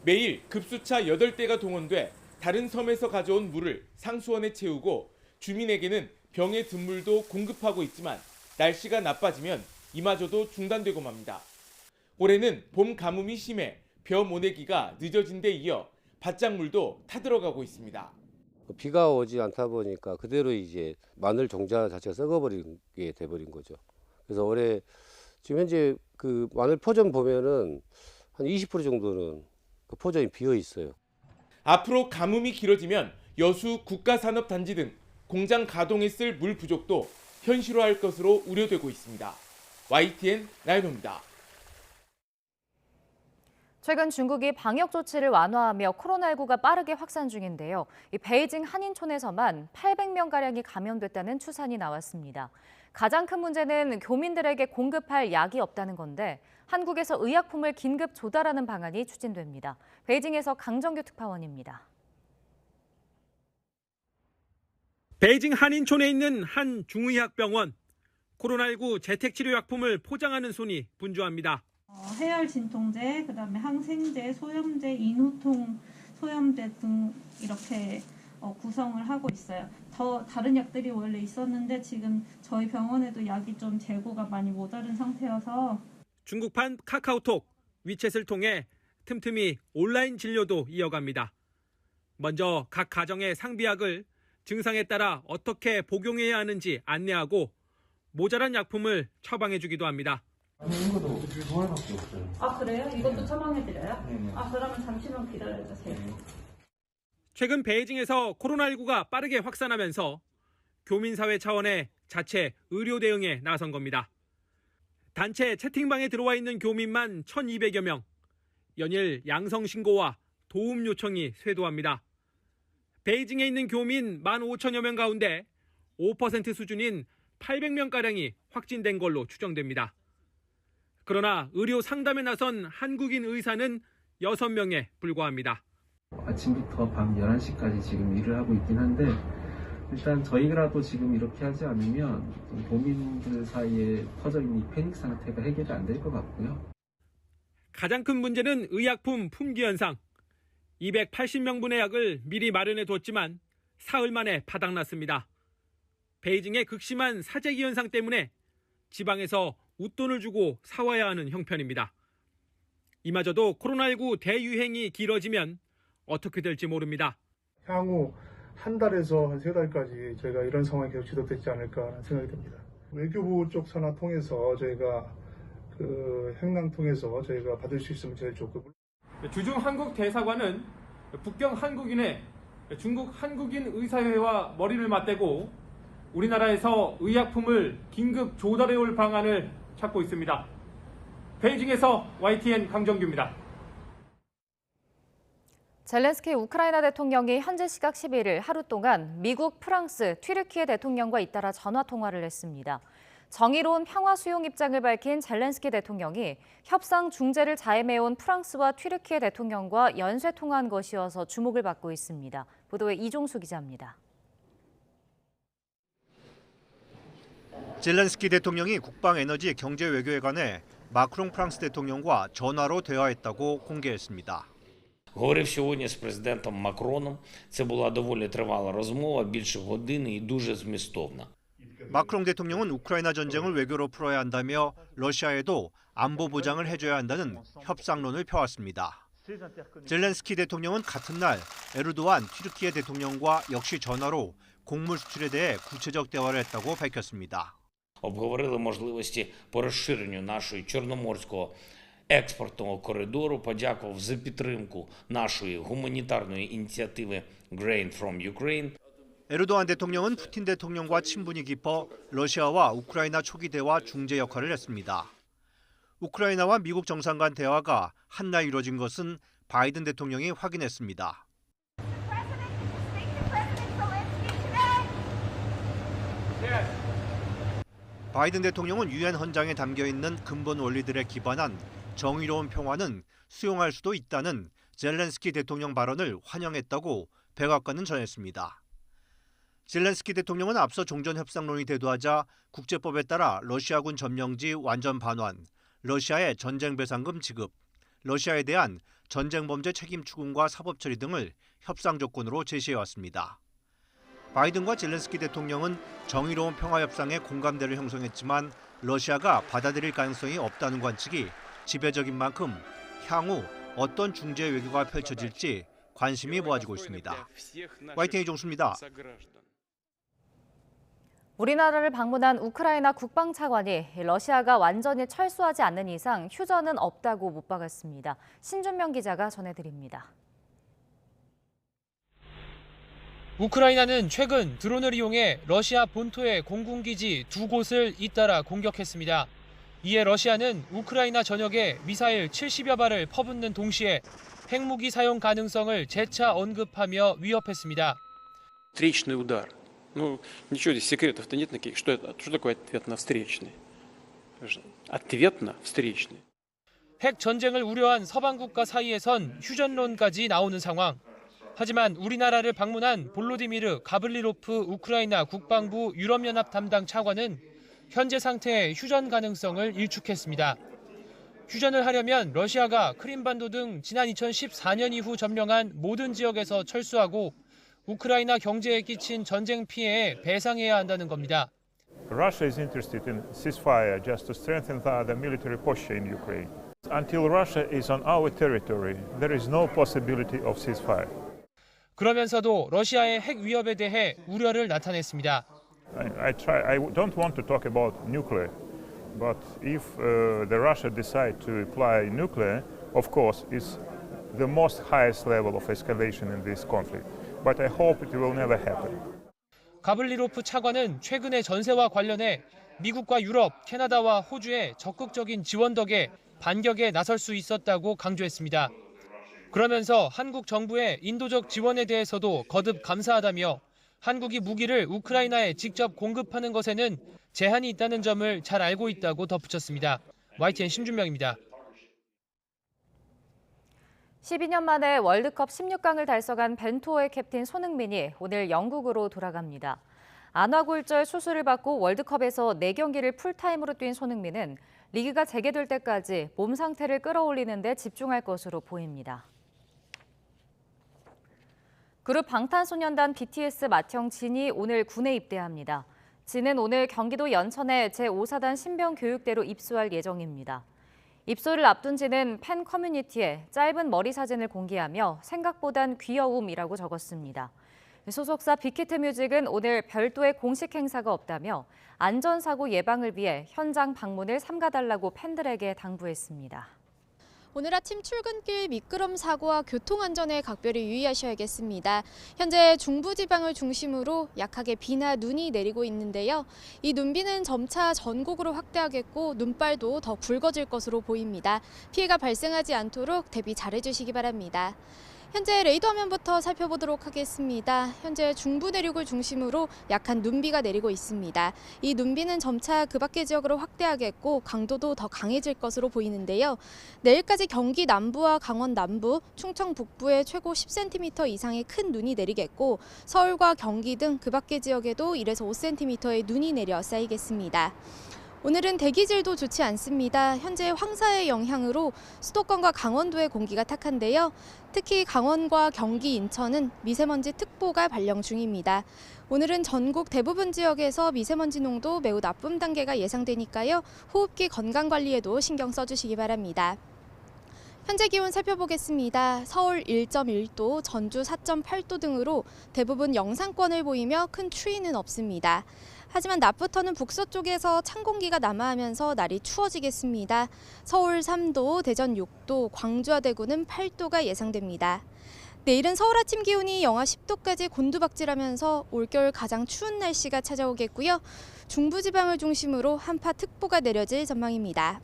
매일 급수차 8대가 동원돼 다른 섬에서 가져온 물을 상수원에 채우고 주민에게는 병에 든 물도 공급하고 있지만 날씨가 나빠지면 이마저도 중단되고 맙니다. 올해는 봄 가뭄이 심해 벼 모내기가 늦어진 데 이어 밭작물도 타들어가고 있습니다. 비가 오지 않다 보니까 그대로 이제 마늘 종자 자체가 썩어버리게 돼버린 거죠. 그래서 올해 지금 현재 그 마늘 포전 보면은 한 20% 정도는 그 포전이 비어 있어요. 앞으로 가뭄이 길어지면 여수 국가산업단지 등 공장 가동에 쓸 물 부족도 현실화할 것으로 우려되고 있습니다. YTN 나연호입니다. 최근 중국이 방역 조치를 완화하며 코로나19가 빠르게 확산 중인데요. 이 베이징 한인촌에서만 800명가량이 감염됐다는 추산이 나왔습니다. 가장 큰 문제는 교민들에게 공급할 약이 없다는 건데 한국에서 의약품을 긴급 조달하는 방안이 추진됩니다. 베이징에서 강정규 특파원입니다. 베이징 한인촌에 있는 한 중의학병원. 코로나19 재택치료약품을 포장하는 손이 분주합니다. 해열 진통제, 그다음에 항생제, 소염제, 인후통 소염제 등 이렇게 구성을 하고 있어요. 더 다른 약들이 원래 있었는데 지금 저희 병원에도 약이 좀 재고가 많이 모자른 상태여서 중국판 카카오톡, 위챗을 통해 틈틈이 온라인 진료도 이어갑니다. 먼저 각 가정의 상비약을 증상에 따라 어떻게 복용해야 하는지 안내하고 모자란 약품을 처방해주기도 합니다. 이것도 하나밖에 없어요. 아 그래요? 이것도 처방해드려요? 네네. 아 그러면 잠시만 기다려주세요. 최근 베이징에서 코로나19가 빠르게 확산하면서 교민사회 차원의 자체 의료 대응에 나선 겁니다. 단체 채팅방에 들어와 있는 교민만 1,200여 명. 연일 양성 신고와 도움 요청이 쇄도합니다. 베이징에 있는 교민 15,000여 명 가운데 5% 수준인 800명가량이 확진된 걸로 추정됩니다. 그러나 의료 상담에 나선 한국인 의사는 6명에 불과합니다. 아침부터 밤 11시까지 지금 일을 하고 있긴 한데 일단 저희라도 지금 이렇게 하지 않으면 도민들 사이에 퍼져 있는 이 패닉 상태가 해결이 안 될 것 같고요. 가장 큰 문제는 의약품 품귀 현상. 280명분의 약을 미리 마련해 뒀지만 사흘 만에 바닥났습니다. 베이징의 극심한 사재기 현상 때문에 지방에서 웃돈을 주고 사와야 하는 형편입니다. 이마저도 코로나19 대유행이 길어지면 어떻게 될지 모릅니다. 향후 한 달에서 한 3달까지 저희가 이런 상황이 계속 지속되지 않을까 생각이 듭니다. 외교부 쪽 산하 통해서 저희가 그 행랑 통해서 저희가 받을 수 있으면 제일 좋고. 주중 한국 대사관은 북경 한국인의 중국 한국인 의사회와 머리를 맞대고 우리나라에서 의약품을 긴급 조달해올 방안을 찾고 있습니다. 베이징에서 YTN 강정규입니다. 젤렌스키 우크라이나 대통령이 현지 시각 11일 하루 동안 미국, 프랑스, 튀르키예 대통령과 잇따라 전화 통화를 했습니다. 정의로운 평화 수용 입장을 밝힌 젤렌스키 대통령이 협상 중재를 자임해온 프랑스와 튀르키예 대통령과 연쇄 통화한 것이어서 주목을 받고 있습니다. 보도에 이종수 기자입니다. 젤렌스키 대통령이 국방, 에너지, 경제, 외교에 관해 마크롱 프랑스 대통령과 전화로 대화했다고 공개했습니다. Говорив сьогодні з президентом Макроном. Це була доволі тривала розмова, більше години і дуже змістовна. 마크롱 대통령은 우크라이나 전쟁을 외교로 풀어야 한다며 러시아에도 안보 보장을 해줘야 한다는 협상론을 펴왔습니다. 젤렌스키 대통령은 같은 날 에르도안 튀르키예 대통령과 역시 전화로 곡물 수출에 대해 구체적 대화를 했다고 밝혔습니다. Обговорили можливості по розширенню нашої чорноморського експортного коридору, подякував за підтримку нашої гуманітарної ініціативи Grain from Ukraine. 에르도안 대통령은 푸틴 대통령과 친분이 깊어 러시아와 우크라이나 초기 대화 중재 역할을 했습니다. 우크라이나와 미국 정상 간 대화가 한날 이뤄진 것은 바이든 대통령이 확인했습니다. 바이든 대통령은 유엔 헌장에 담겨있는 근본 원리들에 기반한 정의로운 평화는 수용할 수도 있다는 젤렌스키 대통령 발언을 환영했다고 백악관은 전했습니다. 젤렌스키 대통령은 앞서 종전협상론이 대두하자 국제법에 따라 러시아군 점령지 완전 반환, 러시아의 전쟁배상금 지급, 러시아에 대한 전쟁범죄 책임 추궁과 사법 처리 등을 협상 조건으로 제시해왔습니다. 바이든과 젤렌스키 대통령은 정의로운 평화협상에 공감대를 형성했지만 러시아가 받아들일 가능성이 없다는 관측이 지배적인 만큼 향후 어떤 중재 외교가 펼쳐질지 관심이 모아지고 있습니다. YTN 이종수입니다. 우리나라를 방문한 우크라이나 국방차관이 러시아가 완전히 철수하지 않는 이상 휴전은 없다고 못 박았습니다. 신준명 기자가 전해드립니다. 우크라이나는 최근 드론을 이용해 러시아 본토의 공군기지 2곳을 잇따라 공격했습니다. 이에 러시아는 우크라이나 전역에 미사일 70여 발을 퍼붓는 동시에 핵무기 사용 가능성을 재차 언급하며 위협했습니다. Встречный удар. Ну, ничего здесь секретов-то нет никаких. Что это? Что такое ответно-встречный? Ответно-встречный. 핵 전쟁을 우려한 서방 국가 사이에선 휴전론까지 나오는 상황. 하지만 우리나라를 방문한 볼로디미르 가블리로프 우크라이나 국방부 유럽연합 담당 차관은 현재 상태의 휴전 가능성을 일축했습니다. 휴전을 하려면 러시아가 크림반도 등 지난 2014년 이후 점령한 모든 지역에서 철수하고 우크라이나 경제에 끼친 전쟁 피해에 배상해야 한다는 겁니다. Russia is interested in ceasefire just to strengthen the military posture in Ukraine. Until Russia is on our territory, there is no possibility of ceasefire. 그러면서도 러시아의 핵 위협에 대해 우려를 나타냈습니다. I don't want to talk about nuclear, but if the Russia decide to apply nuclear, of course, it's the most highest level of escalation in this conflict. But I hope it will never happen. 가블리로프 차관은 최근의 전세와 관련해 미국과 유럽, 캐나다와 호주의 적극적인 지원 덕에 반격에 나설 수 있었다고 강조했습니다. 그러면서 한국 정부의 인도적 지원에 대해서도 거듭 감사하다며 한국이 무기를 우크라이나에 직접 공급하는 것에는 제한이 있다는 점을 잘 알고 있다고 덧붙였습니다. YTN 신준명입니다. 12년 만에 월드컵 16강을 달성한 벤투호의 캡틴 손흥민이 오늘 영국으로 돌아갑니다. 안화골절 수술을 받고 월드컵에서 4경기를 풀타임으로 뛴 손흥민은 리그가 재개될 때까지 몸 상태를 끌어올리는 데 집중할 것으로 보입니다. 그룹 방탄소년단 BTS 맏형 진이 오늘 군에 입대합니다. 진은 오늘 경기도 연천의 제5사단 신병교육대로 입소할 예정입니다. 입소를 앞둔 진은 팬 커뮤니티에 짧은 머리 사진을 공개하며 생각보단 귀여움이라고 적었습니다. 소속사 빅히트뮤직은 오늘 별도의 공식 행사가 없다며 안전사고 예방을 위해 현장 방문을 삼가달라고 팬들에게 당부했습니다. 오늘 아침 출근길 미끄럼 사고와 교통안전에 각별히 유의하셔야겠습니다. 현재 중부지방을 중심으로 약하게 비나 눈이 내리고 있는데요. 이 눈비는 점차 전국으로 확대하겠고 눈발도 더 굵어질 것으로 보입니다. 피해가 발생하지 않도록 대비 잘해주시기 바랍니다. 현재 레이더 화면부터 살펴보도록 하겠습니다. 현재 중부 내륙을 중심으로 약한 눈비가 내리고 있습니다. 이 눈비는 점차 그 밖의 지역으로 확대하겠고 강도도 더 강해질 것으로 보이는데요. 내일까지 경기 남부와 강원 남부, 충청 북부에 최고 10cm 이상의 큰 눈이 내리겠고 서울과 경기 등 그 밖의 지역에도 1에서 5cm의 눈이 내려 쌓이겠습니다. 오늘은 대기질도 좋지 않습니다. 현재 황사의 영향으로 수도권과 강원도의 공기가 탁한데요. 특히 강원과 경기, 인천은 미세먼지 특보가 발령 중입니다. 오늘은 전국 대부분 지역에서 미세먼지 농도 매우 나쁨 단계가 예상되니까요. 호흡기 건강 관리에도 신경 써주시기 바랍니다. 현재 기온 살펴보겠습니다. 서울 1.1도, 전주 4.8도 등으로 대부분 영상권을 보이며 큰 추위는 없습니다. 하지만 낮부터는 북서쪽에서 찬 공기가 남하하면서 날이 추워지겠습니다. 서울 3도, 대전 6도, 광주와 대구는 8도가 예상됩니다. 내일은 서울 아침 기온이 영하 10도까지 곤두박질하면서 올겨울 가장 추운 날씨가 찾아오겠고요. 중부지방을 중심으로 한파특보가 내려질 전망입니다.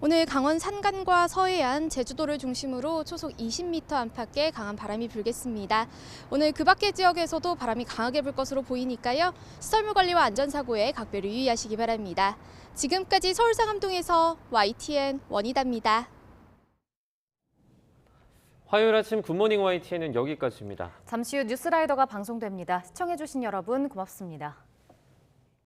오늘 강원 산간과 서해안, 제주도를 중심으로 초속 20m 안팎의 강한 바람이 불겠습니다. 오늘 그 밖의 지역에서도 바람이 강하게 불 것으로 보이니까요. 시설물 관리와 안전사고에 각별히 유의하시기 바랍니다. 지금까지 서울 상암동에서 YTN 원희다입니다. 화요일 아침 굿모닝 YTN은 여기까지입니다. 잠시 후 뉴스라이더가 방송됩니다. 시청해주신 여러분 고맙습니다.